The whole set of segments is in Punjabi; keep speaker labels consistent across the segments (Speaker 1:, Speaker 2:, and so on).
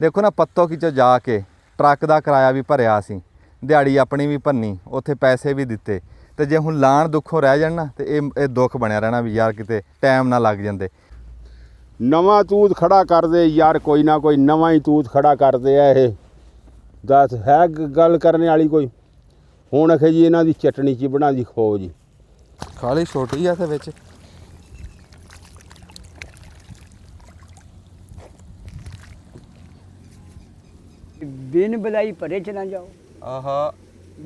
Speaker 1: ਦੇਖੋ ਨਾ ਪੱਤੋ ਕੀ 'ਚ ਜਾ ਕੇ ਟਰੱਕ ਦਾ ਕਿਰਾਇਆ ਵੀ ਭਰਿਆ ਸੀ, ਦਿਹਾੜੀ ਆਪਣੀ ਵੀ ਭੰਨੀ, ਉੱਥੇ ਪੈਸੇ ਵੀ ਦਿੱਤੇ। ਤੇ ਜੇ ਹੁਣ ਲਾਣ ਦੁੱਖੋਂ ਰਹਿ ਜਾਣ ਨਾ ਤੇ ਇਹ ਦੁੱਖ ਬਣਿਆ ਰਹਿਣਾ ਵੀ ਯਾਰ ਕਿਤੇ ਟਾਈਮ ਨਾ ਲੱਗ ਜਾਂਦੇ।
Speaker 2: ਨਵਾਂ ਤੂਤ ਖੜਾ ਕਰਦੇ ਯਾਰ, ਕੋਈ ਨਾ ਕੋਈ ਨਵਾਂ ਹੀ ਤੂਤ ਖੜਾ ਕਰਦੇ ਆ ਇਹ। ਦੱਸ ਹੈ ਗੱਲ ਕਰਨ ਵਾਲੀ ਕੋਈ? ਹੁਣ ਅਖੇ ਜੀ ਇਹਨਾਂ ਦੀ ਚਟਣੀ ਚ ਬਣਾ ਦੀ ਖੋ ਜੀ।
Speaker 1: ਖਾਲੀ ਛੋਟੀ ਆ ਤੇ ਵਿੱਚ
Speaker 3: बिन बुलाई परे चला जाओ।
Speaker 1: ਆਹਾ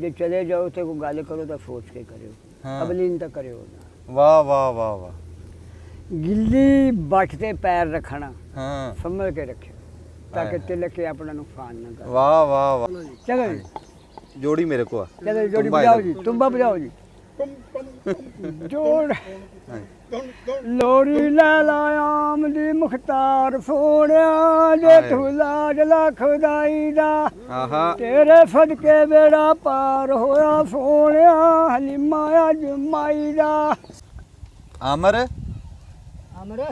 Speaker 3: जे चले जाओ तो कोई गल करो तो सोच के करो।
Speaker 1: हाँ।
Speaker 3: अबलीन तो करो ना।
Speaker 1: ਵਾਹ ਵਾਹ ਵਾਹ ਵਾਹ।
Speaker 3: गिल्ली बट ते पैर रखना,
Speaker 1: ਹਾਂ
Speaker 3: संभल के रखे ताकि
Speaker 1: हाँ।
Speaker 3: तिलक के अपना नुकसान ना करे।
Speaker 1: ਵਾਹ ਵਾਹ ਵਾਹ।
Speaker 3: चलो जी,
Speaker 1: ਜੋੜੀ ਮੇਰੇ ਕੋ ਆ।
Speaker 3: चलो जोड़ी
Speaker 1: तुम्बा
Speaker 3: बजाओ
Speaker 1: इधर।
Speaker 3: जी, तुम्बा बजाओ जी। जोड़ लोरी ला लायाम दी मुख्तार सोनिया जे
Speaker 1: हाय।
Speaker 3: तू लाज लख दाई दा
Speaker 1: ਆਹਾ
Speaker 3: तेरे सदके बेड़ा पार होया सोनिया हलीमा अज माई दा।
Speaker 1: ਅਮਰ
Speaker 3: अमर ले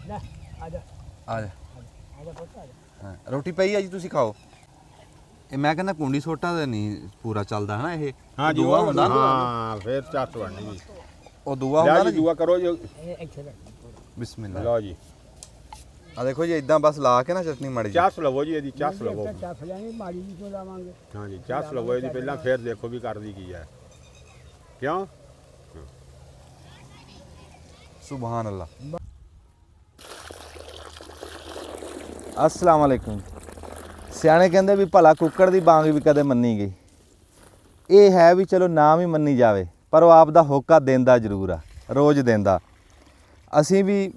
Speaker 3: आजा
Speaker 1: ਆ ਜਾ।
Speaker 3: आजा पुੱਤ आजा।
Speaker 1: ਹਾਂ ਰੋਟੀ ਪਈ ਆ ਜੀ, ਤੁਸੀਂ ਖਾਓ। ਇਹ ਮੈਂ ਕਹਿੰਦਾ ਕੁੰਡੀ ਸੋਟਾ ਤਾਂ ਨਹੀਂ ਪੂਰਾ ਚੱਲਦਾ ਹੈ ਨਾ ਇਹ?
Speaker 2: ਹਾਂ ਜੀ
Speaker 1: ਦੂਆ ਹੁੰਦਾ ਨਾ,
Speaker 2: ਹਾਂ ਫਿਰ ਚੱਸ ਬਣਨੀ ਜੀ।
Speaker 1: ਉਹ ਦੂਆ
Speaker 2: ਲਿਆ
Speaker 1: ਹੁੰਦਾ
Speaker 2: ਜੀ
Speaker 1: ਨਾ ਜੀ।
Speaker 2: ਦੁਆ ਕਰੋ ਜੀ।
Speaker 3: ਇੱਥੇ ਰੱਖ।
Speaker 1: ਬਿਸਮਿਲ੍ਲਾ।
Speaker 2: ਲਓ ਜੀ
Speaker 1: ਆ ਦੇਖੋ ਜੀ ਇਦਾਂ ਬਸ ਲਾ ਕੇ ਨਾ ਚਟਨੀ ਮਾੜੀ ਜੀ।
Speaker 2: ਚੱਸ ਲਵੋ ਜੀ, ਇਹਦੀ ਚੱਸ ਲਵੋ।
Speaker 3: ਚੱਸ ਲੈਣੀ ਮਾੜੀ ਜੀ ਤੋਂ ਲਾਵਾਂਗੇ।
Speaker 2: ਹਾਂ ਜੀ ਚੱਸ ਲਵੋ ਇਹਦੀ ਪਹਿਲਾਂ, ਫਿਰ ਦੇਖੋ ਵੀ ਕਰਦੀ ਕੀ ਹੈ। ਕਿਉਂ?
Speaker 1: ਸੁਭਾਨ ਅੱਲਾ। अस्सलाम वालेकुम। ਸਿਆਣੇ ਕਹਿੰਦੇ ਵੀ ਭਲਾ ਕੁੱਕੜ ਦੀ ਬਾਂਗ ਵੀ ਕਦੇ ਮੰਨੀ ਗਈ। ਇਹ ਹੈ ਵੀ ਚਲੋ ਨਾ ਵੀ ਮੰਨੀ ਜਾਵੇ ਪਰ ਉਹ ਆਪ ਦਾ ਹੋਕਾ ਦਿੰਦਾ ਜ਼ਰੂਰ ਆ, ਰੋਜ਼ ਦਿੰਦਾ। ਅਸੀਂ ਵੀ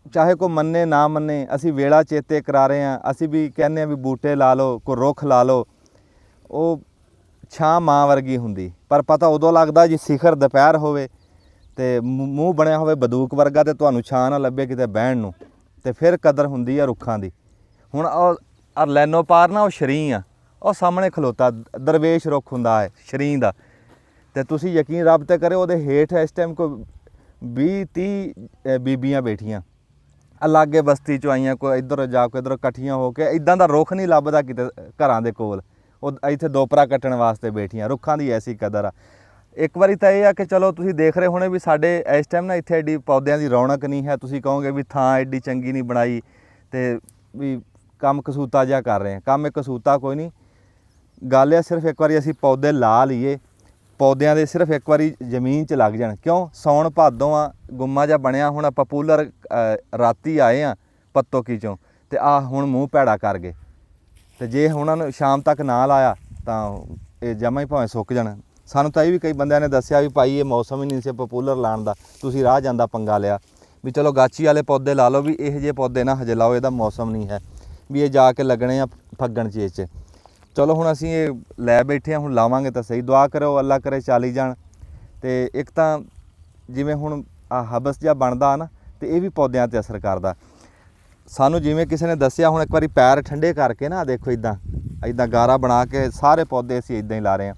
Speaker 1: ਚਾਹੇ ਕੋਈ ਮੰਨੇ ਨਾ ਮੰਨੇ, ਅਸੀਂ ਵੇਲਾ ਚੇਤੇ ਕਰਾ ਰਹੇ ਹਾਂ। ਅਸੀਂ ਵੀ ਕਹਿੰਦੇ ਹਾਂ ਵੀ ਬੂਟੇ ਲਾ ਲਓ, ਕੋਈ ਰੁੱਖ ਲਾ ਲਓ। ਉਹ ਛਾਂ ਮਾਂ ਵਰਗੀ ਹੁੰਦੀ, ਪਰ ਪਤਾ ਉਦੋਂ ਲੱਗਦਾ ਜੀ ਸਿਖਰ ਦੁਪਹਿਰ ਹੋਵੇ ਤੇ ਮੂੰਹ ਬਣਿਆ ਹੋਵੇ ਬੰਦੂਕ ਵਰਗਾ ਤੇ ਤੁਹਾਨੂੰ ਛਾਂ ਨਾ ਲੱਭੇ ਕਿਤੇ ਬਹਿਣ ਨੂੰ, ਤੇ ਫਿਰ ਕਦਰ ਹੁੰਦੀ ਆ ਰੁੱਖਾਂ ਦੀ। ਹੁਣ ਉਹ ਅਰਲੈਨੋ ਪਾਰ ਨਾ ਉਹ ਸ਼ਰੀਂ ਆ, ਉਹ ਸਾਹਮਣੇ ਖਲੋਤਾ ਦਰਵੇਸ਼ ਰੁੱਖ ਹੁੰਦਾ ਹੈ ਸ਼ਰੀਂ ਦਾ। ਤੇ ਤੁਸੀਂ ਯਕੀਨ ਰੱਬ ਤੇ ਕਰਿਓ ਉਹਦੇ ਹੇਠ ਇਸ ਟਾਈਮ ਕੋਈ 20-30 ਬੀਬੀਆਂ ਬੈਠੀਆਂ, ਅਲਾਗੇ ਬਸਤੀ ਚੋਂ ਆਈਆਂ, ਕੋਈ ਇੱਧਰ ਜਾ ਕੇ ਇੱਧਰ ਇਕੱਠੀਆਂ ਹੋ ਕੇ। ਇਦਾਂ ਦਾ ਰੁੱਖ ਨਹੀਂ ਲੱਭਦਾ ਕਿਤੇ ਘਰਾਂ ਦੇ ਕੋਲ, ਉਹ ਇੱਥੇ ਦੋਪਰਾ ਕੱਟਣ ਵਾਸਤੇ ਬੈਠੀਆਂ। ਰੁੱਖਾਂ ਦੀ ਐਸੀ ਕਦਰ ਆ। ਇੱਕ ਵਾਰੀ ਤਾਂ ਇਹ ਆ ਕਿ ਚਲੋ ਤੁਸੀਂ ਦੇਖ ਰਹੇ ਹੋਣੇ ਵੀ ਸਾਡੇ ਇਸ ਟਾਈਮ ਨਾ ਇੱਥੇ ਐਡੀ ਪੌਦਿਆਂ ਦੀ ਰੌਣਕ ਨਹੀਂ ਹੈ। ਤੁਸੀਂ ਕਹੋਗੇ ਵੀ ਥਾਂ ਐਡੀ ਚੰਗੀ ਨਹੀਂ ਬਣਾਈ ਤੇ ਵੀ ਕੰਮ ਕਸੂਤਾ ਜਿਹਾ ਕਰ ਰਹੇ ਹਾਂ। ਕੰਮ ਇਹ ਕਸੂਤਾ ਕੋਈ ਨਹੀਂ, ਗੱਲ ਆ ਸਿਰਫ ਇੱਕ ਵਾਰੀ ਅਸੀਂ ਪੌਦੇ ਲਾ ਲਈਏ, ਪੌਦਿਆਂ ਦੇ ਸਿਰਫ ਇੱਕ ਵਾਰੀ ਜ਼ਮੀਨ 'ਚ ਲੱਗ ਜਾਣ। ਕਿਉਂ? ਸਾਉਣ ਭਾਦੋਂ ਆ, ਗੁੰਮਾ ਜਿਹਾ ਬਣਿਆ। ਹੁਣ ਆਪਾਂ ਪੂਲਰ ਰਾਤੀ ਆਏ ਆ ਪੱਤੋ ਕੀ ਚੋਂ ਤੇ ਆ ਹੁਣ ਮੂੰਹ ਭੈੜਾ ਕਰ ਗਏ। ਤੇ ਜੇ ਉਹਨਾਂ ਨੂੰ ਸ਼ਾਮ ਤੱਕ ਨਾ ਲਾਇਆ ਤਾਂ ਇਹ ਜਮਾਂ ਹੀ ਭਾਵੇਂ ਸੁੱਕ ਜਾਣ। ਸਾਨੂੰ ਤਾਂ ਇਹ ਵੀ ਕਈ ਬੰਦਿਆਂ ਨੇ ਦੱਸਿਆ ਵੀ ਭਾਈ ਇਹ ਮੌਸਮ ਹੀ ਨਹੀਂ ਸੀ ਪਪੂਲਰ ਲਾਉਣ ਦਾ, ਤੁਸੀਂ ਰਾਹ ਜਾਂਦਾ ਪੰਗਾ ਲਿਆ ਵੀ ਚਲੋ ਗਾਚੀ ਵਾਲੇ ਪੌਦੇ ਲਾ ਲਓ, ਵੀ ਇਹੋ ਜਿਹੇ ਪੌਦੇ ਨਾ ਹਜੇ ਲਾਓ, ਇਹਦਾ ਮੌਸਮ ਨਹੀਂ ਹੈ, ਵੀ ਇਹ ਜਾ ਕੇ ਲੱਗਣੇ ਆ ਫੱਗਣ ਚੇਚ 'ਚ। ਚਲੋ ਹੁਣ ਅਸੀਂ ਇਹ ਲੈ ਬੈਠੇ ਹਾਂ, ਹੁਣ ਲਾਵਾਂਗੇ ਤਾਂ ਸਹੀ। ਦੁਆ ਕਰੋ ਅੱਲਾ ਕਰੇ ਚਾਲੀ ਜਾਣ। ਤੇ ਇੱਕ ਤਾਂ ਜਿਵੇਂ ਹੁਣ ਆ ਹਬਸ ਜਿਹਾ ਬਣਦਾ ਨਾ, ਤੇ ਇਹ ਵੀ ਪੌਦਿਆਂ 'ਤੇ ਅਸਰ ਕਰਦਾ। ਸਾਨੂੰ ਜਿਵੇਂ ਕਿਸੇ ਨੇ ਦੱਸਿਆ, ਹੁਣ ਇੱਕ ਵਾਰੀ ਪੈਰ ਠੰਡੇ ਕਰਕੇ ਨਾ ਦੇਖੋ ਇੱਦਾਂ ਗਾਰਾ ਬਣਾ ਕੇ ਸਾਰੇ ਪੌਦੇ ਅਸੀਂ ਇੱਦਾਂ ਹੀ ਲਾ ਰਹੇ ਹਾਂ।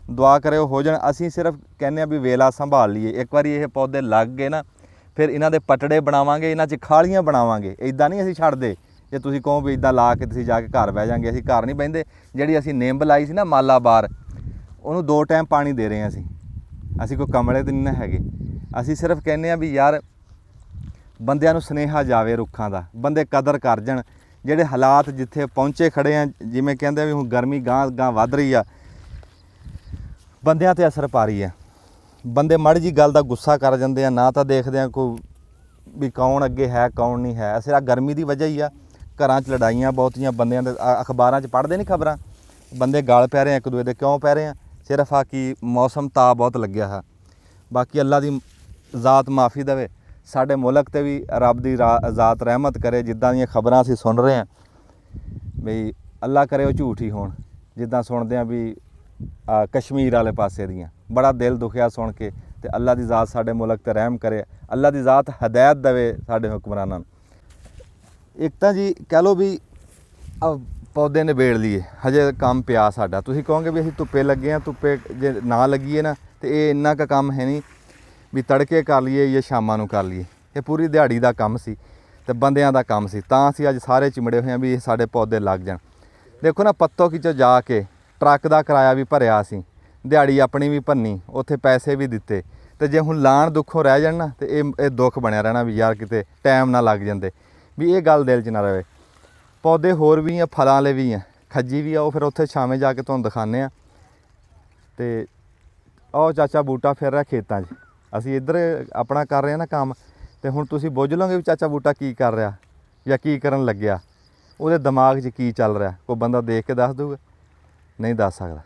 Speaker 1: ਦੁਆ ਕਰਿਓ ਹੋ ਜਾਣ। ਅਸੀਂ ਸਿਰਫ ਕਹਿੰਦੇ ਹਾਂ ਵੀ ਵੇਲਾ ਸੰਭਾਲ ਲਈਏ। ਇੱਕ ਵਾਰੀ ਇਹ ਪੌਦੇ ਲੱਗ ਗਏ ਨਾ, ਫਿਰ ਇਹਨਾਂ ਦੇ ਪਟੜੇ ਬਣਾਵਾਂਗੇ, ਇਹਨਾਂ 'ਚ ਖਾਲੀਆਂ ਬਣਾਵਾਂਗੇ। ਇੱਦਾਂ ਨਹੀਂ ਅਸੀਂ ਛੱਡਦੇ। ਜੇ ਤੁਸੀਂ ਕਹੋ ਵੀ ਇੱਦਾਂ ਲਾ ਕੇ ਤੁਸੀਂ ਜਾ ਕੇ ਘਰ ਬਹਿ ਜਾਵਾਂਗੇ, ਅਸੀਂ ਘਰ ਨਹੀਂ ਬਹਿੰਦੇ। ਜਿਹੜੀ ਅਸੀਂ ਨਿੰਬ ਲਾਈ ਸੀ ਨਾ ਮਾਲਾਬਾਰ, ਉਹਨੂੰ 2 ਟਾਈਮ ਪਾਣੀ ਦੇ ਰਹੇ ਹਾਂ ਅਸੀਂ ਕੋਈ ਕਮਲੇ ਤੇ ਨਹੀਂ ਨਾ ਹੈਗੇ। ਅਸੀਂ ਸਿਰਫ ਕਹਿੰਦੇ ਹਾਂ ਵੀ ਯਾਰ ਬੰਦਿਆਂ ਨੂੰ ਸੁਨੇਹਾ ਜਾਵੇ ਰੁੱਖਾਂ ਦਾ, ਬੰਦੇ ਕਦਰ ਕਰ ਜਾਣ। ਜਿਹੜੇ ਹਾਲਾਤ ਜਿੱਥੇ ਪਹੁੰਚੇ ਖੜੇ ਆ, ਜਿਵੇਂ ਕਹਿੰਦੇ ਵੀ ਹੁਣ ਗਰਮੀ ਗਾਂ ਵੱਧ ਰਹੀ ਆ, ਬੰਦਿਆਂ 'ਤੇ ਅਸਰ ਪਾ ਰਹੀ ਆ। ਬੰਦੇ ਮਾੜੀ ਜੀ ਗੱਲ ਦਾ ਗੁੱਸਾ ਕਰ ਜਾਂਦੇ ਆ, ਨਾ ਤਾਂ ਦੇਖਦੇ ਆ ਕੋਈ ਵੀ ਕੌਣ ਅੱਗੇ ਹੈ ਕੌਣ ਨਹੀਂ ਹੈ। ਅਸੀਂ ਆ ਗਰਮੀ ਦੀ ਵਜ੍ਹਾ ਹੀ ਆ, ਘਰਾਂ 'ਚ ਲੜਾਈਆਂ ਬਹੁਤੀਆਂ ਬੰਦਿਆਂ ਦੇ। ਅਖਬਾਰਾਂ 'ਚ ਪੜ੍ਹਦੇ ਨਹੀਂ ਖਬਰਾਂ, ਬੰਦੇ ਗਾਲ ਪੈ ਰਹੇ ਆ ਇੱਕ ਦੂਜੇ ਦੇ। ਕਿਉਂ ਪੈ ਰਹੇ ਆ? ਸਿਰਫ ਆ ਕਿ ਮੌਸਮ ਤਾਂ ਬਹੁਤ ਲੱਗਿਆ ਹੈ। ਬਾਕੀ ਅੱਲਾ ਦੀ ਜ਼ਾਤ ਮਾਫੀ ਦੇਵੇ, ਸਾਡੇ ਮੁਲਕ 'ਤੇ ਵੀ ਰੱਬ ਦੀ ਜ਼ਾਤ ਰਹਿਮਤ ਕਰੇ। ਜਿੱਦਾਂ ਦੀਆਂ ਖਬਰਾਂ ਅਸੀਂ ਸੁਣ ਰਹੇ ਹਾਂ ਬਈ ਅੱਲਾ ਕਰੇ ਉਹ ਝੂਠ ਹੀ ਹੋਣ, ਜਿੱਦਾਂ ਸੁਣਦੇ ਹਾਂ ਵੀ ਕਸ਼ਮੀਰ ਵਾਲੇ ਪਾਸੇ ਦੀਆਂ। ਬੜਾ ਦਿਲ ਦੁਖਿਆ ਸੁਣ ਕੇ। ਤੇ ਅੱਲਾ ਦੀ ਜ਼ਾਤ ਸਾਡੇ ਮੁਲਕ 'ਤੇ ਰਹਿਮ ਕਰੇ, ਅੱਲਾ ਦੀ ਜ਼ਾਤ ਹਦਾਇਤ ਦੇਵੇ ਸਾਡੇ ਹੁਕਮਰਾਨਾਂ ਨੂੰ। ਇੱਕ ਤਾਂ ਜੀ ਕਹਿ ਲਓ ਵੀ ਪੌਦੇ ਨਿਬੇੜ ਲਈਏ, ਹਜੇ ਕੰਮ ਪਿਆ ਸਾਡਾ। ਤੁਸੀਂ ਕਹੋਗੇ ਵੀ ਅਸੀਂ ਧੁੱਪੇ ਲੱਗੇ ਹਾਂ, ਧੁੱਪੇ ਜੇ ਨਾ ਲੱਗੀਏ ਨਾ ਤੇ ਇਹ ਇੰਨਾ ਕੁ ਕੰਮ ਹੈ ਨਹੀਂ ਵੀ ਤੜਕੇ ਕਰ ਲਈਏ ਜਾਂ ਸ਼ਾਮਾਂ ਨੂੰ ਕਰ ਲਈਏ। ਇਹ ਪੂਰੀ ਦਿਹਾੜੀ ਦਾ ਕੰਮ ਸੀ। ਤੇ ਬੰਦਿਆਂ ਦਾ ਕੰਮ ਸੀ। ਤਾਂ ਅਸੀਂ ਅੱਜ ਸਾਰੇ ਚਿਮੜੇ ਹੋਏ ਹਾਂ ਵੀ ਇਹ ਸਾਡੇ ਪੌਦੇ ਲੱਗ ਜਾਣ। ਦੇਖੋ ਨਾ, ਪੱਤੋ ਕੀ 'ਚੋਂ ਜਾ ਕੇ ਟਰੱਕ ਦਾ ਕਿਰਾਇਆ ਵੀ ਭਰਿਆ ਸੀ, ਦਿਹਾੜੀ ਆਪਣੀ ਵੀ ਭੰਨੀ, ਉੱਥੇ ਪੈਸੇ ਵੀ ਦਿੱਤੇ। ਤੇ ਜੇ ਹੁਣ ਲਾਣ ਦੁੱਖੋਂ ਰਹਿ ਜਾਣ ਨਾ, ਤੇ ਇਹ ਦੁੱਖ ਬਣਿਆ ਰਹਿਣਾ ਵੀ ਯਾਰ ਕਿਤੇ ਟਾਈਮ ਨਾ ਲੱਗ ਜਾਂਦੇ। ਵੀ ਇਹ ਗੱਲ ਦਿਲ 'ਚ ਨਾ ਰਹੇ। ਪੌਦੇ ਹੋਰ ਵੀ ਆ, ਫਲਾਂ ਵਾਲੇ ਵੀ ਆ, ਖੱਜੀ ਵੀ ਆ, ਉਹ ਫਿਰ ਉੱਥੇ ਛਾਵੇਂ ਜਾ ਕੇ ਤੁਹਾਨੂੰ ਦਿਖਾਉਂਦੇ ਆ। ਤੇ ਉਹ ਚਾਚਾ ਬੂਟਾ ਫਿਰ ਰਿਹਾ ਖੇਤਾਂ 'ਚ, ਅਸੀਂ ਇੱਧਰ ਆਪਣਾ ਕਰ ਰਹੇ ਹਾਂ ਨਾ ਕੰਮ। ਤੇ ਹੁਣ ਤੁਸੀਂ ਬੁੱਝ ਲਓਗੇ ਵੀ ਚਾਚਾ ਬੂਟਾ ਕੀ ਕਰ ਰਿਹਾ ਜਾਂ ਕੀ ਕਰਨ ਲੱਗਿਆ, ਉਹਦੇ ਦਿਮਾਗ 'ਚ ਕੀ ਚੱਲ ਰਿਹਾ। ਕੋਈ ਬੰਦਾ ਦੇਖ ਕੇ ਦੱਸ ਦੂਗਾ? ਨਹੀਂ ਦੱਸ ਸਕਦਾ।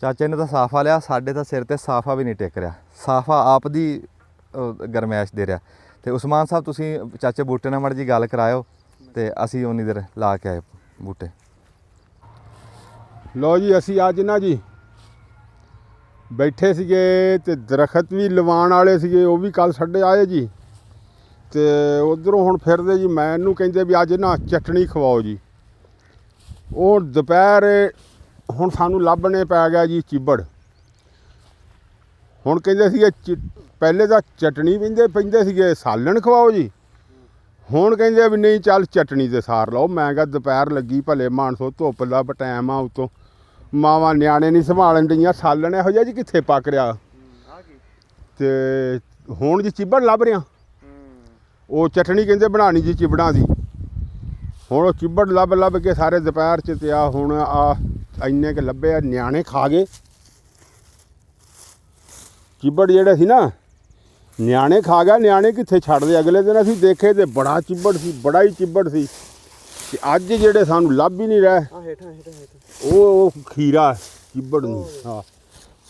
Speaker 1: ਚਾਚੇ ਨੇ ਤਾਂ ਸਾਫਾ ਲਿਆ, ਸਾਡੇ ਤਾਂ ਸਿਰ ਤੇ ਸਾਫਾ ਵੀ ਨਹੀਂ ਟਿਕ ਰਿਹਾ। ਸਾਫਾ ਆਪ ਦੀ ਗਰਮੈਸ਼ ਦੇ ਰਿਹਾ। ਤੇ ਉਸਮਾਨ ਸਾਹਿਬ ਤੁਸੀਂ ਚਾਚੇ ਬੂਟੇ ਨਾਲ ਮਾੜੀ ਜੀ ਗੱਲ ਕਰਾਇਓ, ਤੇ ਅਸੀਂ ਉਨੀ ਦੇਰ ਲਾ ਕੇ ਆਏ ਬੂਟੇ।
Speaker 2: ਲਓ ਜੀ, ਅਸੀਂ ਅੱਜ ਨਾ ਜੀ ਬੈਠੇ ਸੀਗੇ ਤੇ ਦਰਖਤ ਵੀ ਲਵਾਉਣ ਵਾਲੇ ਸੀਗੇ, ਉਹ ਵੀ ਕੱਲ ਸਾਡੇ ਆਏ ਜੀ। ਤੇ ਉਧਰੋਂ ਹੁਣ ਫਿਰਦੇ ਜੀ, ਮੈਨੂੰ ਕਹਿੰਦੇ ਵੀ ਅੱਜ ਨਾ ਚਟਣੀ ਖਵਾਓ ਜੀ। ਉਹ ਦੁਪਹਿਰ ਹੁਣ ਸਾਨੂੰ ਲੱਭਣੇ ਪੈ ਗਿਆ ਜੀ ਚਿੱਬੜ। ਹੁਣ ਕਹਿੰਦੇ ਸੀਗੇ ਪਹਿਲੇ ਤਾਂ ਚਟਣੀ ਪੈਂਦੇ ਸੀਗੇ, ਸਾਲਣ ਖਵਾਓ ਜੀ। ਹੁਣ ਕਹਿੰਦੇ ਵੀ ਨਹੀਂ ਚੱਲ ਚਟਣੀ ਤੇ ਸਾਰ ਲਓ। ਮੈਂ ਕਿਹਾ ਦੁਪਹਿਰ ਲੱਗੀ ਭਲੇ ਮਾਨਸੋ, ਧੁੱਪ ਦਾ ਟਾਈਮ ਆ, ਉਤੋਂ ਮਾਵਾਂ ਨਿਆਣੇ ਨਹੀਂ ਸੰਭਾਲਣ ਡਈਆਂ, ਸਾਲਣ ਇਹੋ ਜਿਹਾ ਜੀ ਕਿੱਥੇ ਪੱਕ ਰਿਹਾ। ਤੇ ਹੁਣ ਜੀ ਚਿੱਬੜ ਲੱਭ ਰਿਹਾ। ਉਹ ਚਟਣੀ ਕਹਿੰਦੇ ਬਣਾਉਣੀ ਜੀ ਚਿੱਬੜਾਂ ਦੀ। ਹੁਣ ਉਹ ਚਿੱਬੜ ਲੱਭ ਕੇ ਸਾਰੇ ਦੁਪਹਿਰ 'ਚ ਤੇ ਆ ਹੁਣ ਆ ਇੰਨੇ ਕੁ ਲੱਭੇ ਆ, ਨਿਆਣੇ ਖਾ ਗਏ ਚਿੱਬੜ ਜਿਹੜੇ ਸੀ ਨਾ, ਨਿਆਣੇ ਖਾ ਗਿਆ। ਨਿਆਣੇ ਕਿੱਥੇ ਛੱਡਦੇ। ਅਗਲੇ ਦਿਨ ਅਸੀਂ ਦੇਖੇ ਤੇ ਬੜਾ ਚਿੱਬੜ ਸੀ, ਬੜਾ ਹੀ ਚਿੱਬੜ ਸੀ। ਤੇ ਅੱਜ ਜਿਹੜੇ ਸਾਨੂੰ ਲੱਭ ਹੀ ਨਹੀਂ ਰਹੇ, ਉਹ ਖੀਰਾ ਚਿੱਬੜ ਨੂੰ। ਹਾਂ,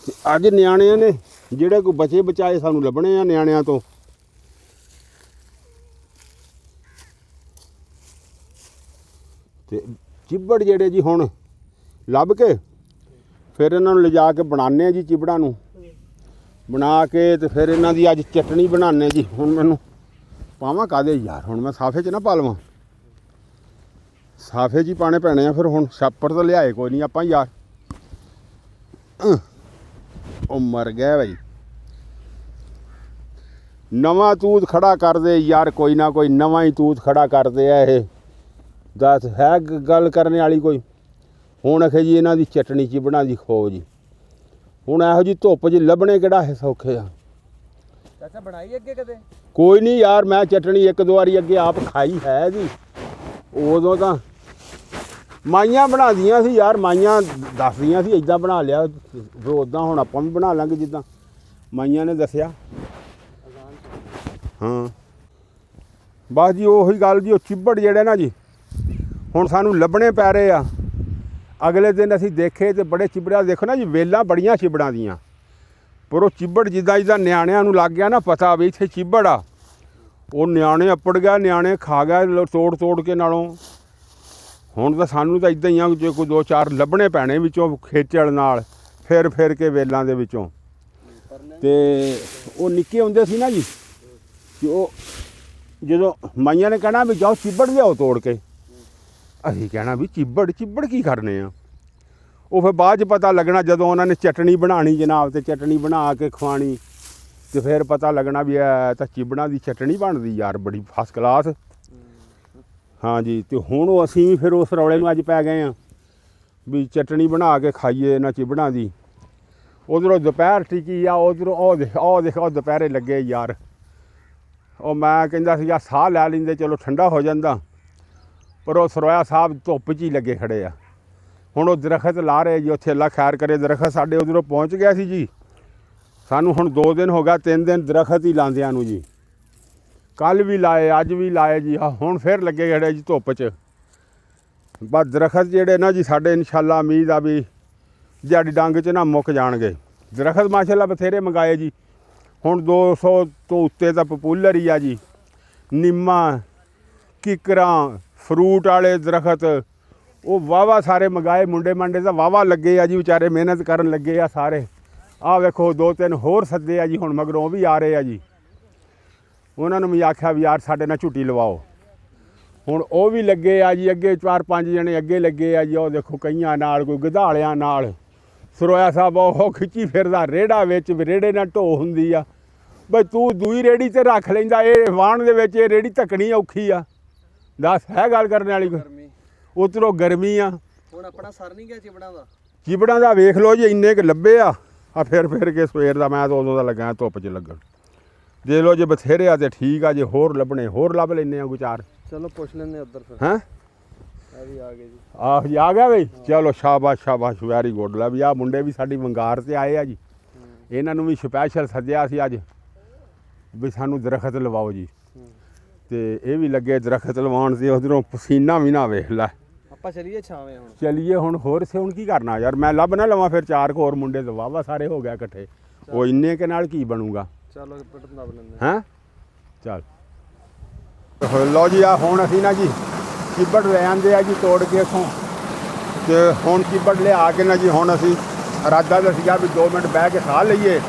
Speaker 2: ਤੇ ਅੱਜ ਨਿਆਣਿਆਂ ਨੇ ਜਿਹੜੇ ਕੋਈ ਬਚੇ ਬਚਾਏ ਸਾਨੂੰ ਲੱਭਣੇ ਆ ਨਿਆਣਿਆਂ ਤੋਂ। ਤੇ ਚਿੱਬੜ ਜਿਹੜੇ ਜੀ ਹੁਣ ਲੱਭ ਕੇ ਫਿਰ ਇਹਨਾਂ ਨੂੰ ਲਿਜਾ ਕੇ ਬਣਾਉਂਦੇ ਹਾਂ ਜੀ। ਚਿੱਬੜਾਂ ਨੂੰ ਬਣਾ ਕੇ ਤੇ ਫਿਰ ਇਹਨਾਂ ਦੀ ਅੱਜ ਚਟਣੀ ਬਣਾਉਂਦੇ ਜੀ। ਹੁਣ ਮੈਨੂੰ ਪਾਵਾਂ ਕਾਹਦੇ ਯਾਰ, ਹੁਣ ਮੈਂ ਸਾਫੇ 'ਚ ਨਾ ਪਾ ਲਵਾਂ, ਸਾਫੇ 'ਚ ਹੀ ਪਾਣੇ ਪੈਣੇ ਆ। ਫਿਰ ਹੁਣ ਛਾਪੜ ਤਾਂ ਲਿਆਏ ਕੋਈ ਨਹੀਂ ਆਪਾਂ ਯਾਰ। ਉਹ ਮਰ ਗਿਆ ਭਾਈ, ਨਵਾਂ ਤੂਤ ਖੜਾ ਕਰਦੇ ਯਾਰ, ਕੋਈ ਨਾ ਕੋਈ ਨਵਾਂ ਹੀ ਤੂਤ ਖੜਾ ਕਰਦੇ ਆ ਇਹ। ਦੱਸ ਹੈ ਗੱਲ ਕਰਨ ਵਾਲੀ ਕੋਈ? ਹੁਣ ਆਖੇ ਜੀ ਇਹਨਾਂ ਦੀ ਚਟਣੀ 'ਚ ਬਣਾ ਦੀ ਖੋ ਜੀ। ਹੁਣ ਇਹੋ ਜਿਹੀ ਧੁੱਪ 'ਚ ਲੱਭਣੇ ਕਿਹੜਾ ਹੈ ਸੌਖੇ ਆ।
Speaker 1: ਚਾਚਾ ਬਣਾਈ ਅੱਗੇ ਕਦੇ?
Speaker 2: ਕੋਈ ਨਹੀਂ ਯਾਰ, ਮੈਂ ਚਟਣੀ ਇੱਕ ਦੋ ਵਾਰੀ ਅੱਗੇ ਆਪ ਖਾਈ ਹੈ ਜੀ। ਉਦੋਂ ਤਾਂ ਮਾਈਆਂ ਬਣਾਉਂਦੀਆਂ ਸੀ ਯਾਰ, ਮਾਈਆਂ ਦੱਸਦੀਆਂ ਸੀ ਇੱਦਾਂ ਬਣਾ ਲਿਆ। ਫਿਰ ਉੱਦਾਂ ਹੁਣ ਆਪਾਂ ਵੀ ਬਣਾ ਲਾਂਗੇ ਜਿੱਦਾਂ ਮਾਈਆਂ ਨੇ ਦੱਸਿਆ। ਹਾਂ ਬਸ ਜੀ ਉਹੀ ਗੱਲ ਜੀ। ਉਹ ਚਿੱਬੜ ਜਿਹੜੇ ਨਾ ਜੀ ਹੁਣ ਸਾਨੂੰ ਲੱਭਣੇ ਪੈ ਰਹੇ ਆ। ਅਗਲੇ ਦਿਨ ਅਸੀਂ ਦੇਖੇ ਤੇ ਬੜੇ ਚਿੱਬੜਾਂ, ਦੇਖੋ ਨਾ ਜੀ ਵੇਲਾਂ ਬੜੀਆਂ ਚਿੱਬੜਾਂ ਦੀਆਂ। ਪਰ ਉਹ ਚਿੱਬੜ ਜਿੱਦਾਂ ਨਿਆਣਿਆਂ ਨੂੰ ਲੱਗ ਗਿਆ ਨਾ ਪਤਾ ਵੀ ਇੱਥੇ ਚਿੱਬੜ ਆ, ਉਹ ਨਿਆਣੇ ਅੱਪੜ ਗਿਆ, ਨਿਆਣੇ ਖਾ ਗਿਆ ਤੋੜ ਕੇ ਨਾਲੋਂ। ਹੁਣ ਤਾਂ ਸਾਨੂੰ ਤਾਂ ਇੱਦਾਂ ਹੀ ਆ, ਜੇ ਕੋਈ ਦੋ ਚਾਰ ਲੱਭਣੇ ਪੈਣੇ ਵਿੱਚੋਂ ਖੇਚਲ ਨਾਲ ਫਿਰ ਕੇ ਵੇਲਾਂ ਦੇ ਵਿੱਚੋਂ। ਤੇ ਉਹ ਨਿੱਕੇ ਹੁੰਦੇ ਸੀ ਨਾ ਜੀ, ਕਿ ਉਹ ਜਦੋਂ ਮਾਈਆਂ ਨੇ ਕਹਿਣਾ ਵੀ ਜਾਓ ਚਿੱਬੜ ਲਿਆਓ ਤੋੜ ਕੇ, ਅਸੀਂ ਕਹਿਣਾ ਵੀ ਚਿੱਬੜ ਕੀ ਕਰਨੇ ਆ। ਉਹ ਫਿਰ ਬਾਅਦ 'ਚ ਪਤਾ ਲੱਗਣਾ ਜਦੋਂ ਉਹਨਾਂ ਨੇ ਚਟਣੀ ਬਣਾਉਣੀ ਜਨਾਬ, ਤੇ ਚਟਣੀ ਬਣਾ ਕੇ ਖਵਾਉਣੀ, ਤੇ ਫਿਰ ਪਤਾ ਲੱਗਣਾ ਵੀ ਇਹ ਤਾਂ ਚਿੱਬੜਾਂ ਦੀ ਚਟਣੀ ਬਣਦੀ ਯਾਰ, ਬੜੀ ਫਸਟ ਕਲਾਸ। ਹਾਂਜੀ, ਤੇ ਹੁਣ ਉਹ ਅਸੀਂ ਵੀ ਫਿਰ ਉਸ ਰੌਲੇ ਨੂੰ ਅੱਜ ਪੈ ਗਏ ਹਾਂ ਵੀ ਚਟਣੀ ਬਣਾ ਕੇ ਖਾਈਏ ਇਹਨਾਂ ਚਿੱਬੜਾਂ ਦੀ। ਉਧਰੋਂ ਦੁਪਹਿਰ ਟਿਕੀ ਆ, ਉਧਰੋਂ ਉਹ ਦੇਖੋ ਦੁਪਹਿਰੇ ਲੱਗੇ ਯਾਰ। ਉਹ ਮੈਂ ਕਹਿੰਦਾ ਸੀ ਯਾਰ ਸਾਹ ਲੈ ਲੈਂਦੇ ਚਲੋ ਠੰਡਾ ਹੋ ਜਾਂਦਾ, ਪਰ ਉਹ ਸਰੋਇਆ ਸਾਹਿਬ ਧੁੱਪ 'ਚ ਹੀ ਲੱਗੇ ਖੜੇ ਆ। ਹੁਣ ਉਹ ਦਰਖਤ ਲਾ ਰਹੇ ਜੀ, ਉੱਥੇ ਅੱਲਾ ਖੈਰ ਕਰੇ। ਦਰਖਤ ਸਾਡੇ ਉਧਰੋਂ ਪਹੁੰਚ ਗਿਆ ਸੀ ਜੀ। ਸਾਨੂੰ ਹੁਣ 2 ਦਿਨ ਹੋ ਗਿਆ, 3 ਦਿਨ ਦਰਖਤ ਹੀ ਲਾਉਂਦਿਆਂ ਨੂੰ ਜੀ। ਕੱਲ੍ਹ ਵੀ ਲਾਏ, ਅੱਜ ਵੀ ਲਾਏ ਜੀ। ਹੁਣ ਫਿਰ ਲੱਗੇ ਖੜੇ ਜੀ ਧੁੱਪ 'ਚ। ਬਸ ਦਰਖਤ ਜਿਹੜੇ ਨਾ ਜੀ ਸਾਡੇ ਇਨਸ਼ਾਅੱਲਾ ਉਮੀਦ ਆ ਵੀ ਦਿਹਾੜੀ ਡੰਗ 'ਚ ਨਾ ਮੁੱਕ ਜਾਣਗੇ। ਦਰਖਤ ਮਾਸ਼ਾਅੱਲਾ ਬਥੇਰੇ ਮੰਗਾਏ ਜੀ। ਹੁਣ 200 ਤੋਂ ਉੱਤੇ ਤਾਂ ਪਪੂਲਰ ਹੀ ਆ ਜੀ। ਨਿੰਮਾਂ, ਕਿਕਰਾਂ, ਫਰੂਟ ਵਾਲੇ ਦਰਖਤ ਉਹ ਵਾਹਵਾ ਸਾਰੇ ਮੰਗਾਏ। ਮੁੰਡੇ ਮੰਡੇ ਤਾਂ ਵਾਹਵਾ ਲੱਗੇ ਆ ਜੀ, ਵਿਚਾਰੇ ਮਿਹਨਤ ਕਰਨ ਲੱਗੇ ਆ ਸਾਰੇ। ਆਹ ਵੇਖੋ 2-3 ਹੋਰ ਸੱਦੇ ਆ ਜੀ, ਹੁਣ ਮਗਰੋਂ ਉਹ ਵੀ ਆ ਰਹੇ ਆ ਜੀ। ਉਹਨਾਂ ਨੂੰ ਵੀ ਆਖਿਆ ਵੀ ਯਾਰ ਸਾਡੇ ਨਾਲ ਝੁੱਟੀ ਲਵਾਓ। ਹੁਣ ਉਹ ਵੀ ਲੱਗੇ ਆ ਜੀ। ਅੱਗੇ 4-5 ਜਣੇ ਅੱਗੇ ਲੱਗੇ ਆ ਜੀ। ਉਹ ਦੇਖੋ ਕਈਆਂ ਨਾਲ, ਕੋਈ ਗਧਾਲਿਆਂ ਨਾਲ। ਸਰੋਇਆ ਸਾਹਿਬ ਉਹ ਖਿੱਚੀ ਫਿਰਦਾ ਰੇੜਾ ਵਿੱਚ, ਰੇੜੇ ਨਾਲ ਢੋ ਹੁੰਦੀ ਆ, ਬਈ ਤੂੰ ਦੂਈ ਰੇੜੀ ਤੇ ਰੱਖ ਲੈਂਦਾ, ਇਹ ਵਾਹਣ ਦੇ ਵਿੱਚ ਇਹ ਰੇੜੀ ਧੱਕਣੀ ਔਖੀ ਆ। ਦੱਸ ਹੈ ਗੱਲ ਕਰਨ ਵਾਲੀ ਕੋਈ?
Speaker 4: ਗਰਮੀ
Speaker 2: ਉਧਰੋਂ ਗਰਮੀ ਆ।
Speaker 4: ਹੁਣ ਆਪਣਾ ਸਰ ਨਹੀਂ ਗਿਆ ਚਿਬੜਾਂ ਦਾ।
Speaker 2: ਚਿਬੜਾਂ ਦਾ ਵੇਖ ਲਓ ਜੀ, ਇੰਨੇ ਕੁ ਲੱਭੇ ਆ ਫਿਰ ਕੇ ਸਵੇਰ ਦਾ ਮੈਂ ਤਾਂ ਉਦੋਂ ਦਾ ਲੱਗਾ ਧੁੱਪ 'ਚ ਲੱਗਣ। ਦੇ ਲਓ ਜੇ ਬਥੇਰੇ ਆ ਤੇ ਠੀਕ ਆ, ਜੇ ਹੋਰ ਲੱਭਣੇ ਹੋਰ ਲੱਭ ਲੈਂਦੇ ਆ ਕੋਈ ਚਾਰ।
Speaker 4: ਚਲੋ ਪੁੱਛ ਲੈਂਦੇ ਉੱਧਰ ਫਿਰ।
Speaker 2: ਹੈਂ
Speaker 4: ਇਹ ਵੀ ਆ ਗਏ ਜੀ।
Speaker 2: ਆਹ ਜੀ ਆ ਗਿਆ ਬਈ, ਚਲੋ ਸ਼ਾਬਾਸ਼ ਸ਼ਾਬਾਸ਼, ਵੈਰੀ ਗੁੱਡ। ਲੈ ਵੀ ਆਹ ਮੁੰਡੇ ਵੀ ਸਾਡੀ ਵੰਗਾਰ ਤੇ ਆਏ ਆ ਜੀ। ਇਹਨਾਂ ਨੂੰ ਵੀ ਸਪੈਸ਼ਲ ਸੱਦਿਆ ਸੀ ਅੱਜ ਵੀ ਸਾਨੂੰ ਦਰਖਤ ਲਵਾਓ ਜੀ। ਤੇ ਇਹ ਵੀ ਲੱਗੇ ਦਰਖਤ ਲਵਾਉਣ ਤੇ ਉਧਰੋਂ ਪਸੀਨਾ ਵੀ ਨਾ ਵੇਖ ਲੈ।
Speaker 4: ਆਪਾਂ ਚਲੀਏ ਛਾਵੇਂ ਹੁਣ।
Speaker 2: ਚਲੀਏ ਹੁਣ ਸੇ ਹੁਣ ਕੀ ਕਰਨਾ ਯਾਰ, ਮੈਂ ਲੱਭ ਨਾ ਲਵਾਂ ਫਿਰ ਚਾਰ ਕੁ ਹੋਰ ਮੁੰਡੇ ਤੇ ਵਾਵਾ ਸਾਰੇ ਹੋ ਗਿਆ ਇਕੱਠੇ। ਉਹ ਇੰਨੇ ਕੇ ਨਾਲ ਕੀ ਬਣੂਗਾ?
Speaker 4: ਚਲੋ ਬਟਨ ਦਬ ਲੈਂਦੇ।
Speaker 2: ਹੈਂ ਚੱਲ ਲਓ ਜੀ, ਆ ਹੁਣ ਅਸੀਂ ਨਾ ਜੀ ਚਿੱਬੜ ਲੈ ਆਂਦੇ ਆ ਜੀ ਤੋੜ ਕੇ ਇੱਥੋਂ। ਤੇ ਹੁਣ ਚਿੱਬੜ ਲਿਆ ਕੇ ਨਾ ਜੀ ਹੁਣ ਅਸੀਂ ਇਰਾਦਾ ਤਾਂ ਸੀਗਾ ਵੀ 2 ਮਿੰਟ ਬਹਿ ਕੇ ਸਾਹ ਲਈਏ।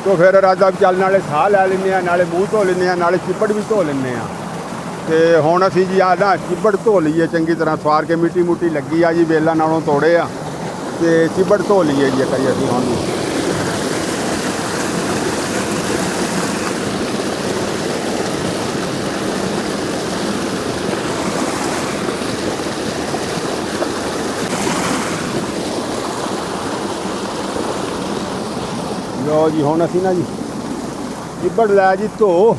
Speaker 2: ਤੋਂ ਫਿਰ ਇਰਾਦਾ ਵੀ ਚੱਲ ਨਾਲੇ ਸਾਹ ਲੈ ਲੈਂਦੇ ਆ, ਨਾਲੇ ਮੂੰਹ ਧੋ ਲੈਂਦੇ ਆ, ਨਾਲੇ ਚਿੱਬੜ ਵੀ ਧੋ ਲੈਂਦੇ ਆ। ਤੇ ਹੁਣ ਅਸੀਂ ਜੀ ਆ ਨਾ ਚਿੱਬੜ ਧੋ ਲਈਏ ਚੰਗੀ ਤਰ੍ਹਾਂ, ਸਵਾਰ ਕੇ ਮਿੱਟੀ ਮੁੱਟੀ ਲੱਗੀ ਆ ਜੀ, ਵੇਲਾਂ ਨਾਲੋਂ ਤੋੜੇ ਆ। ਤੇ ਚਿੱਬੜ ਧੋ ਲਈਏ ਜੀ ਕਰੀ ਅਸੀਂ ਹੁਣ। ਲਓ ਜੀ ਹੁਣ ਅਸੀਂ ਨਾ ਜੀ ਚਿੱਬੜ ਲੈ ਜੀ ਧੋ।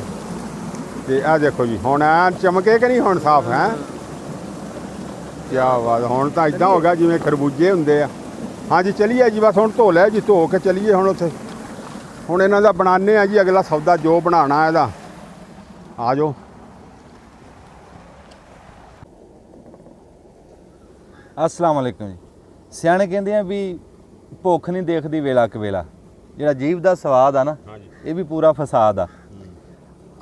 Speaker 2: ਤੇ ਆਹ ਦੇਖੋ ਜੀ ਹੁਣ ਐ ਚਮਕੇ ਕਿ ਨਹੀਂ ਹੁਣ ਸਾਫ਼ ਹੈ। ਕਿਆ ਬਾਤ, ਹੁਣ ਤਾਂ ਇਦਾਂ ਹੋ ਗਿਆ ਜਿਵੇਂ ਖਰਬੂਜੇ ਹੁੰਦੇ ਆ। ਹਾਂਜੀ ਚਲੀਏ ਜੀ, ਬਸ ਹੁਣ ਧੋ ਲਿਆ ਜੀ, ਧੋ ਕੇ ਚਲੀਏ ਹੁਣ ਉੱਥੇ। ਹੁਣ ਇਹਨਾਂ ਦਾ ਬਣਾਉਂਦੇ ਆ ਜੀ ਅਗਲਾ ਸੌਦਾ ਜੋ ਬਣਾਉਣਾ ਇਹਦਾ। ਆ ਜਾਓ।
Speaker 1: ਅਸਲਾਮ ਵਾਲੇਕੁਮ ਜੀ। ਸਿਆਣੇ ਕਹਿੰਦੇ ਆ ਵੀ ਭੁੱਖ ਨਹੀਂ ਦੇਖਦੀ ਵੇਲਾ ਕਵੇਲਾ। ਜਿਹੜਾ ਜੀਭ ਦਾ ਸਵਾਦ ਆ ਨਾ, ਇਹ ਵੀ ਪੂਰਾ ਫਸਾਦ ਆ।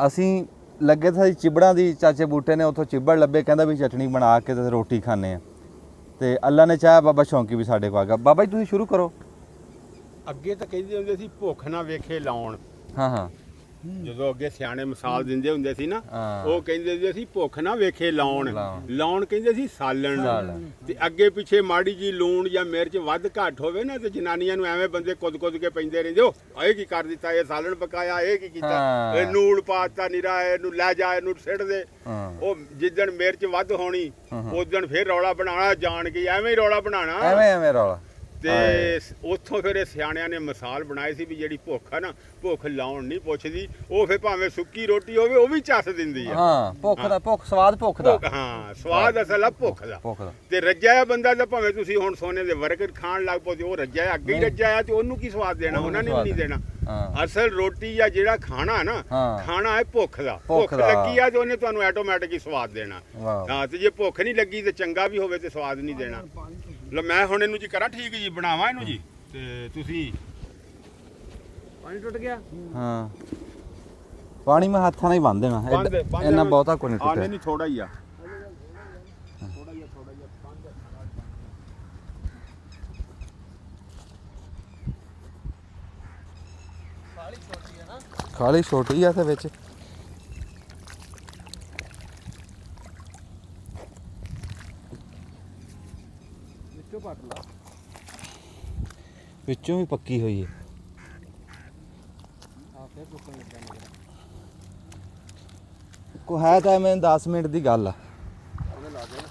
Speaker 1: ਅਸੀਂ ਲੱਗੇ ਸੀ ਚਿਬੜਾਂ ਦੀ, ਚਾਚੇ ਬੂਟੇ ਨੇ ਉੱਥੋਂ ਚਿਬੜ ਲੱਭੇ, ਕਹਿੰਦਾ ਵੀ ਚਟਣੀ ਬਣਾ ਕੇ ਤੇ ਰੋਟੀ ਖਾਣੇ ਆ। ਤੇ ਅੱਲਾ ਨੇ ਚਾਹਿਆ ਬਾਬਾ ਸ਼ੌਂਕੀ ਵੀ ਸਾਡੇ ਕੋਲ ਆ ਗਿਆ। ਬਾਬਾ ਜੀ ਤੁਸੀਂ ਸ਼ੁਰੂ ਕਰੋ।
Speaker 2: ਅੱਗੇ ਤਾਂ ਕਹਿੰਦੇ ਹੁੰਦੇ ਸੀ ਭੁੱਖ ਨਾ ਵੇਖੇ ਲਾਉਣ।
Speaker 1: ਹਾਂ ਹਾਂ,
Speaker 2: ਜਦੋਂ ਅੱਗੇ ਸਿਆਣੇ ਮਿਸਾਲ ਦਿੰਦੇ ਹੁੰਦੇ ਸੀ ਨਾ,
Speaker 1: ਹਾਂ।
Speaker 2: ਉਹ ਕਹਿੰਦੇ ਸੀ ਅਸੀਂ ਭੁੱਖ ਨਾ ਵੇਖੇ ਲਾਉਣ। ਲਾਉਣ ਕਹਿੰਦੇ ਸੀ ਸਾਲਣ। ਤੇ ਅੱਗੇ ਪਿੱਛੇ ਮਾੜੀ ਜੀ ਲੂਣ ਜਾਂ ਮਿਰਚ ਵੱਧ ਘੱਟ ਹੋਵੇ ਨਾ, ਤੇ ਜਨਾਨੀਆਂ ਨੂੰ ਐਵੇਂ ਬੰਦੇ ਕੁੱਦ ਕੇ ਪੈਂਦੇ ਰਹਿੰਦੇ, ਉਹ ਇਹ ਕੀ ਕਰ ਦਿੱਤਾ, ਇਹ ਸਾਲਣ ਪਕਾਇਆ, ਇਹ ਕੀ ਕੀਤਾ, ਇਹ ਨੂਣ ਪਾਤਾ ਨਿਰਾ, ਇਹਨੂੰ ਲੈ ਜਾ, ਇਹਨੂੰ ਸਿੱਟ ਦੇ। ਉਹ ਜਿੱਦਣ ਮਿਰਚ ਵੱਧ ਹੋਣੀ ਉਸ ਦਿਨ ਫਿਰ ਰੌਲਾ ਬਣਾਉਣਾ, ਜਾਣ ਕੇ ਐਵੇਂ ਹੀ ਰੌਲਾ ਬਣਾਉਣਾ,
Speaker 1: ਐਵੇਂ ਰੌਲਾ।
Speaker 2: ਤੇ ਉੱਥੋਂ ਫਿਰ ਇਹ ਸਿਆਣਿਆਂ ਨੇ ਮਿਸਾਲ ਬਣਾਈ ਸੀ ਵੀ ਜਿਹੜੀ ਭੁੱਖ ਆ ਨਾ, ਭੁੱਖ ਲਾਉਣ ਨਹੀਂ ਪੁੱਛਦੀ। ਉਹ ਫਿਰ ਭਾਵੇਂ ਸੁੱਕੀ ਰੋਟੀ ਹੋਵੇ ਉਹ ਵੀ ਚੱਸ ਦਿੰਦੀ ਆ।
Speaker 1: ਹਾਂ, ਭੁੱਖ ਸਵਾਦ ਭੁੱਖ ਦਾ।
Speaker 2: ਹਾਂ, ਸਵਾਦ ਅਸਲ ਆ ਭੁੱਖ ਦਾ। ਤੇ ਰੱਜਿਆ ਬੰਦਾ ਤਾਂ ਭਾਵੇਂ ਤੁਸੀਂ ਹੁਣ ਸੋਨੇ ਦੇ ਵਰਕਰ ਖਾਣ ਲੱਗ ਪਓ, ਉਹ ਰੱਜਿਆ ਅੱਗੇ ਹੀ ਰੱਜਿਆ ਆ, ਤੇ ਉਹਨੂੰ ਕੀ ਸਵਾਦ ਦੇਣਾ? ਉਹਨਾਂ ਨੇ ਵੀ ਨਹੀਂ ਦੇਣਾ। ਅਸਲ ਰੋਟੀ ਜਾਂ ਜਿਹੜਾ ਖਾਣਾ ਨਾ, ਖਾਣਾ ਹੈ ਭੁੱਖ ਦਾ। ਭੁੱਖ ਲੱਗੀ ਆ ਤੇ ਉਹਨੇ ਤੁਹਾਨੂੰ ਆਟੋਮੈਟਿਕ ਹੀ ਸਵਾਦ ਦੇਣਾ। ਹਾਂ, ਤੇ ਜੇ ਭੁੱਖ ਨਹੀਂ ਲੱਗੀ ਤੇ ਚੰਗਾ ਵੀ ਹੋਵੇ ਤੇ ਸਵਾਦ ਨਹੀਂ ਦੇਣਾ। ਲੋ ਮੈਂ ਹੁਣ ਇਹਨੂੰ ਜੀ ਕਰਾਂ ਠੀਕ ਜੀ, ਬਣਾਵਾਂ ਇਹਨੂੰ ਜੀ। ਤੇ ਤੁਸੀਂ
Speaker 4: ਪਾਣੀ ਟੁੱਟ ਗਿਆ।
Speaker 1: ਹਾਂ, ਪਾਣੀ ਮੈਂ ਹੱਥਾਂ ਨਾਲ ਹੀ ਬੰਨ ਦੇਣਾ, ਇੰਨਾ ਬਹੁਤਾ ਕੋਈ ਨਹੀਂ ਟੁੱਟਿਆ।
Speaker 2: ਨਹੀਂ ਥੋੜਾ ਹੀ ਆ।
Speaker 1: ਖਾਲੀ ਛੋਟੀ ਆ ਤੇ ਵਿੱਚ
Speaker 4: ਵਿੱਚੋਂ ਪੱਟ ਲਾ,
Speaker 1: ਵਿੱਚੋਂ ਵੀ ਪੱਕੀ ਹੋਈ ਹੈ।
Speaker 4: ਆ ਫੇਰ ਟੁੱਟਣ ਲੱਗਾ ਮੇਰਾ।
Speaker 1: ਕੋ ਹੈ ਤਾਂ ਮੈਂ 10 ਮਿੰਟ ਦੀ ਗੱਲ ਆ।
Speaker 4: ਉਹਨੇ ਲਾ ਦੇ।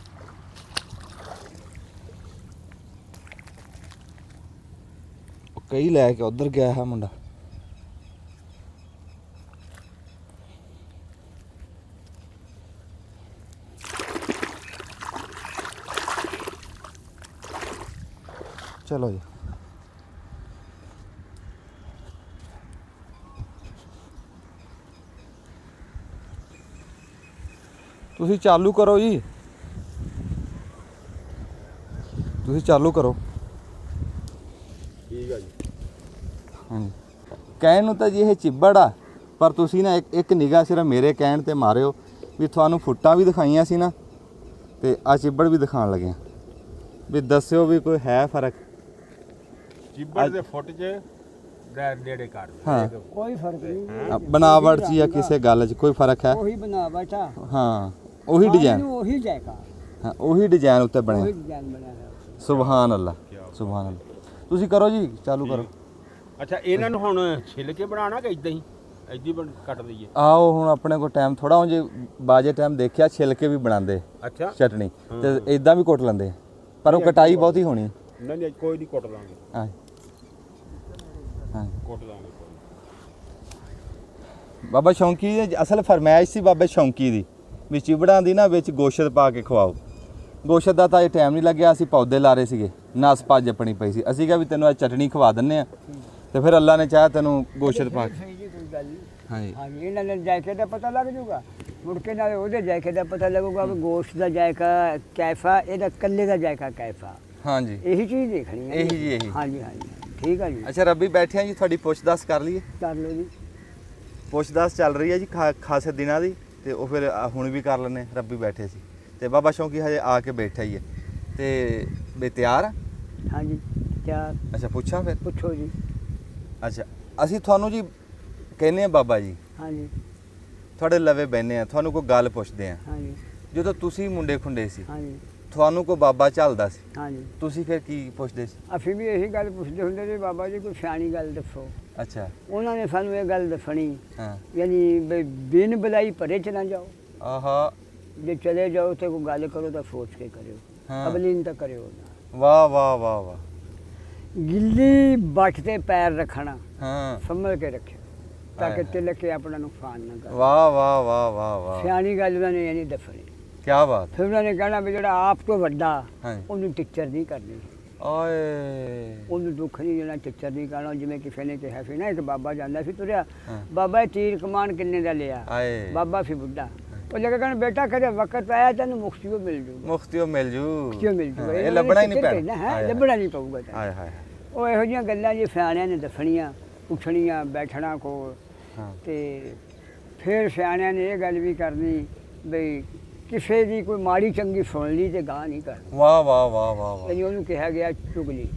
Speaker 1: ਉਹ ਕਈ ਲੈ ਕੇ ਉਧਰ ਗਿਆ ਹੈ ਮੁੰਡਾ। ਚਲੋ ਜੀ, ਤੁਸੀਂ ਚਾਲੂ ਕਰੋ ਜੀ, ਤੁਸੀਂ ਚਾਲੂ ਕਰੋ।
Speaker 2: ਠੀਕ ਆ ਜੀ।
Speaker 1: ਹਾਂਜੀ, ਕਹਿਣ ਨੂੰ ਤਾਂ ਜੀ ਇਹ ਚਿੱਬੜ ਆ, ਪਰ ਤੁਸੀਂ ਨਾ ਇੱਕ ਨਿਗਾਹ ਸਿਰਫ ਮੇਰੇ ਕਹਿਣ ਤੇ ਮਾਰਿਓ ਵੀ ਤੁਹਾਨੂੰ ਫੁੱਟਾਂ ਵੀ ਦਿਖਾਈਆਂ ਸੀ ਨਾ, ਤੇ ਆ ਚਿੱਬੜ ਵੀ ਦਿਖਾਉਣ ਲੱਗੇ ਵੀ ਦੱਸਿਓ ਵੀ ਕੋਈ ਹੈ ਫਰਕ।
Speaker 2: ਚਿੱਬੜ ਦੇ ਫੁੱਟ 'ਚ ਨੇੜੇ ਕਰ।
Speaker 1: ਹਾਂ,
Speaker 3: ਕੋਈ ਫਰਕ ਨਹੀਂ।
Speaker 1: ਬਣਾਵਟ 'ਚ ਜਾਂ ਕਿਸੇ ਗੱਲ 'ਚ ਕੋਈ ਫਰਕ ਹੈ?
Speaker 3: ਉਹੀ ਬਣਾ ਬੈਠਾ।
Speaker 1: ਹਾਂ, ਉਹੀ ਡਿਜ਼ਾਈਨ।
Speaker 3: ਉਹੀ ਜਾਇਕਾ।
Speaker 1: ਹਾਂ, ਉਹੀ ਡਿਜ਼ਾਈਨ ਉੱਤੇ
Speaker 3: ਉਹੀ
Speaker 1: ਬਣੇ।
Speaker 3: ਡਿਜ਼ਾਈਨ ਬਣਿਆ ਹੈ।
Speaker 1: ਸੁਭਾਨ ਅੱਲਾ, ਸੁਭਾਨ ਅੱਲਾ। ਤੁਸੀਂ ਕਰੋ ਜੀ, ਚਾਲੂ ਕਰੋ।
Speaker 2: ਅੱਛਾ, ਇਹਨਾਂ ਨੂੰ ਹੁਣ ਛਿੱਲ ਕੇ ਬਣਾਉਣਾ ਕਿ ਇਦਾਂ ਹੀ? ਐਡੀ ਬਣ ਕੱਟ ਦਈਏ।
Speaker 1: ਆਓ ਹੁਣ ਆਪਣੇ ਕੋਲ ਟਾਈਮ ਥੋੜਾ ਹੁਣ ਜੇ ਬਾਜੇ ਟਾਈਮ ਦੇਖਿਆ ਛਿਲਕੇ ਵੀ ਬਣਾਉਂਦੇ
Speaker 2: ਅੱਛਾ
Speaker 1: ਚਟਣੀ ਤੇ ਇਦਾਂ ਵੀ ਕੁੱਟ ਲੈਂਦੇ ਪਰ ਉਹ ਕਟਾਈ ਬਹੁਤੀ ਹੋਣੀ।
Speaker 2: ਨਹੀਂ ਨਹੀਂ ਕੋਈ ਨਹੀਂ ਕੁੱਟ ਲਾਂਗੇ।
Speaker 1: ਹਾਂ ਹਾਂ
Speaker 2: ਕੁੱਟ ਲਾਂਗੇ।
Speaker 1: ਬਾਬਾ ਸ਼ੌਂਕੀ ਦੀ ਅਸਲ ਫਰਮਾਇਸ਼ ਸੀ ਬਾਬੇ ਸ਼ੌਂਕੀ ਦੀ ਵੀ ਚਿਬੜਾਂ ਦੀ ਨਾ ਵਿੱਚ ਗੋਸ਼ਤ ਪਾ ਕੇ ਖਵਾਓ। ਗੋਸ਼ਤ ਦਾ ਤਾਂ ਇਹ ਟਾਈਮ ਨਹੀਂ ਲੱਗਿਆ, ਅਸੀਂ ਪੌਦੇ ਲਾ ਰਹੇ ਸੀਗੇ, ਨਸ ਭੱਜ ਜਪਣੀ ਪਈ ਸੀ। ਅਸੀਂ ਕਿਹਾ ਵੀ ਤੈਨੂੰ ਅੱਜ ਚਟਣੀ ਖਵਾ ਦਿੰਨੇ ਆ ਤੇ ਫਿਰ ਅੱਲਾ ਨੇ ਚਾਹਿਆ ਤੈਨੂੰ ਗੋਸ਼ਤ ਪਾ ਕੇ।
Speaker 3: ਸਹੀ ਜੀ, ਕੋਈ ਗੱਲ ਨਹੀਂ।
Speaker 1: ਹਾਂਜੀ
Speaker 3: ਹਾਂਜੀ, ਇਹਨਾਂ ਨੇ ਜਾਇਕੇ ਦਾ ਪਤਾ ਲੱਗ ਜਾਊਗਾ, ਮੁੜ ਕੇ ਨਾਲੇ ਉਹਦੇ ਜਾਇਕੇ ਦਾ ਪਤਾ ਲੱਗੂਗਾ ਵੀ ਗੋਸ਼ਤ ਦਾ ਜਾਇਕਾ ਕੈਫਾ, ਇਹਦਾ ਕੱਲੇ ਦਾ ਜਾਇਕਾ ਕੈਫਾ।
Speaker 1: ਹਾਂਜੀ
Speaker 3: ਇਹੀ ਚੀਜ਼ ਦੇਖਣੀ ਹੈ
Speaker 1: ਇਹੀ ਜੀ ਇਹੀ।
Speaker 3: ਹਾਂਜੀ ਹਾਂਜੀ, ਠੀਕ ਹੈ ਜੀ।
Speaker 1: ਅੱਛਾ ਰੱਬੀ ਬੈਠੇ ਆ ਜੀ, ਤੁਹਾਡੀ ਪੁੱਛ-ਦੱਸ ਕਰ ਲਈਏ।
Speaker 3: ਕਰ ਲਓ ਜੀ।
Speaker 1: ਪੁੱਛ-ਦੱਸ ਚੱਲ ਰਹੀ ਹੈ ਜੀ ਖਾਸੇ ਦਿਨਾਂ ਦੀ ਤੇ ਉਹ ਫਿਰ ਹੁਣ ਵੀ ਕਰ ਲੈਂਦੇ। ਰੱਬੀ ਬੈਠੇ ਸੀ ਤੇ ਬਾਬਾ ਸ਼ੌਂਕੀ ਹਜੇ ਆ ਕੇ ਬੈਠਾ ਹੀ ਹੈ ਤੇ ਵੀ ਤਿਆਰ ਆ?
Speaker 3: ਹਾਂਜੀ ਤਿਆਰ।
Speaker 1: ਅੱਛਾ ਪੁੱਛਾਂ ਫਿਰ?
Speaker 3: ਪੁੱਛੋ ਜੀ।
Speaker 1: ਅੱਛਾ ਅਸੀਂ ਤੁਹਾਨੂੰ ਜੀ ਕਹਿੰਦੇ ਆ ਬਾਬਾ ਜੀ,
Speaker 3: ਹਾਂਜੀ
Speaker 1: ਤੁਹਾਡੇ ਲਵੇ ਬਹਿੰਦੇ ਆ, ਤੁਹਾਨੂੰ ਕੋਈ ਗੱਲ ਪੁੱਛਦੇ ਆ।
Speaker 3: ਹਾਂਜੀ
Speaker 1: ਜਦੋਂ ਤੁਸੀਂ ਮੁੰਡੇ ਖੁੰਡੇ ਸੀ
Speaker 3: ਹਾਂਜੀ
Speaker 1: ਤੁਹਾਨੂੰ ਕੋਈ ਬਾਬਾ ਚੱਲਦਾ ਸੀ,
Speaker 3: ਹਾਂਜੀ,
Speaker 1: ਤੁਸੀਂ ਫਿਰ ਕੀ ਪੁੱਛਦੇ ਸੀ?
Speaker 3: ਅਸੀਂ ਵੀ ਇਹੀ ਗੱਲ ਪੁੱਛਦੇ ਹੁੰਦੇ ਸੀ, ਬਾਬਾ ਜੀ ਕੋਈ ਸਿਆਣੀ ਗੱਲ ਦੱਸੋ।
Speaker 1: ਅੱਛਾ
Speaker 3: ਉਹਨਾਂ ਨੇ ਸਾਨੂੰ ਇਹ ਗੱਲ ਦੱਸਣੀ,
Speaker 1: ਹਾਂ
Speaker 3: ਯਾਨੀ ਵੀ ਬਿਨ ਬੁਲਾਈ ਪਰੇ ਚ ਨਾ ਜਾਓ,
Speaker 1: ਆਹਾ
Speaker 3: ਜੇ ਚਲੇ ਜਾਓ ਤੇ ਕੋਈ ਗੱਲ ਕਰੋ ਤਾਂ ਸੋਚ ਕੇ ਕਰਿਓ,
Speaker 1: ਹਾਂ।
Speaker 3: ਅਬਲੀਨ ਤਾਂ ਕਰਿਓ ਨਾ।
Speaker 1: ਵਾਹ ਵਾਹ ਵਾਹ ਵਾਹ।
Speaker 3: ਗਿੱਲੀ ਬੱਟ ਤੇ ਪੈਰ ਰੱਖਣਾ,
Speaker 1: ਹਾਂ
Speaker 3: ਸੰਭਲ ਕੇ ਰੱਖਿਓ ਤਾਂ ਕਿ
Speaker 1: ਹਾਏ।
Speaker 3: ਤਿਲਕ ਕੇ ਆਪਣਾ ਨੁਕਸਾਨ ਨਾ ਕਰੇ।
Speaker 1: ਵਾਹ ਵਾਹ ਵਾਹ ਵਾਹ ਵਾਹ,
Speaker 3: ਸਿਆਣੀ ਗੱਲ ਉਹਨਾਂ ਨੇ ਇਹ ਨਹੀਂ ਦੱਸਣੀ।
Speaker 1: ਕੀ ਬਾਤ।
Speaker 3: ਫਿਰ ਉਹਨਾਂ ਨੇ ਕਹਿਣਾ ਵੀ ਜਿਹੜਾ ਆਪ ਤੋਂ ਵੱਡਾ
Speaker 1: ਹਾਂਜੀ
Speaker 3: ਉਹਨੂੰ ਟੀਚਰ ਨਹੀਂ ਕਰਨੀ,
Speaker 1: ਓਏ
Speaker 3: ਉਹਨੂੰ ਦੁੱਖ ਨਹੀਂ ਦੇਣਾ, ਟੀਚਰ ਨਹੀਂ ਕਹਿਣਾ। ਜਿਵੇਂ ਕਿਸੇ ਨੇ ਕਿਹਾ ਸੀ ਨਾ, ਇੱਕ ਬਾਬਾ ਜਾਂਦਾ ਸੀ ਤੁਰਿਆ,
Speaker 1: ਹਾਂ।
Speaker 3: ਬਾਬਾ ਇਹ ਤੀਰ ਕਮਾਨ ਕਿੰਨੇ ਦਾ ਲਿਆ?
Speaker 1: ਆਏ
Speaker 3: ਬਾਬਾ ਸੀ ਬੁੱਢਾ, ਉਹ ਜਗ੍ਹਾ ਕਹਿਣ ਬੇਟਾ ਕਦੇ ਵਕਤ ਆਇਆ ਤੈਨੂੰ ਮੁਕਤੀਓ ਮਿਲ ਜੂਗਾ,
Speaker 1: ਮੁਖਤਿਓ ਮਿਲ ਜੂ।
Speaker 3: ਮੁਕਤੀਓ ਮਿਲ ਜੂਗਾ।
Speaker 1: ਇਹ ਲੱਭਣਾ ਹੀ ਨਹੀਂ
Speaker 3: ਪੈਣਾ
Speaker 1: ਪੈਣਾ
Speaker 3: ਹੈ, ਲੱਭਣਾ ਨਹੀਂ ਪਊਗਾ ਤੈਨੂੰ।
Speaker 1: ਹਾਏ ਹਾਏ
Speaker 3: ਉਹ ਇਹੋ ਜਿਹੀਆਂ ਗੱਲਾਂ ਜੀ ਸਿਆਣਿਆਂ ਨੇ ਦੱਸਣੀਆਂ, ਪੁੱਛਣੀਆਂ, ਬੈਠਣਾ ਕੋਲ
Speaker 1: ਹਾਂ
Speaker 3: ਤੇ ਫਿਰ ਸਿਆਣਿਆਂ ਨੇ ਇਹ ਗੱਲ ਵੀ ਕਰਨੀ ਬਈ ਕਿਸੇ ਦੀ ਕੋਈ ਮਾੜੀ ਚੰਗੀ ਸੁਣ ਲਈ ਤੇ ਗਾਹ ਨਹੀਂ ਕਰ।
Speaker 1: ਵਾਹ ਵਾਹ ਵਾਹ ਵਾਹ ਵਾਹ।
Speaker 3: ਯਾਨੀ ਉਹਨੂੰ ਕਿਹਾ ਗਿਆ ਚੁਗਲੀ,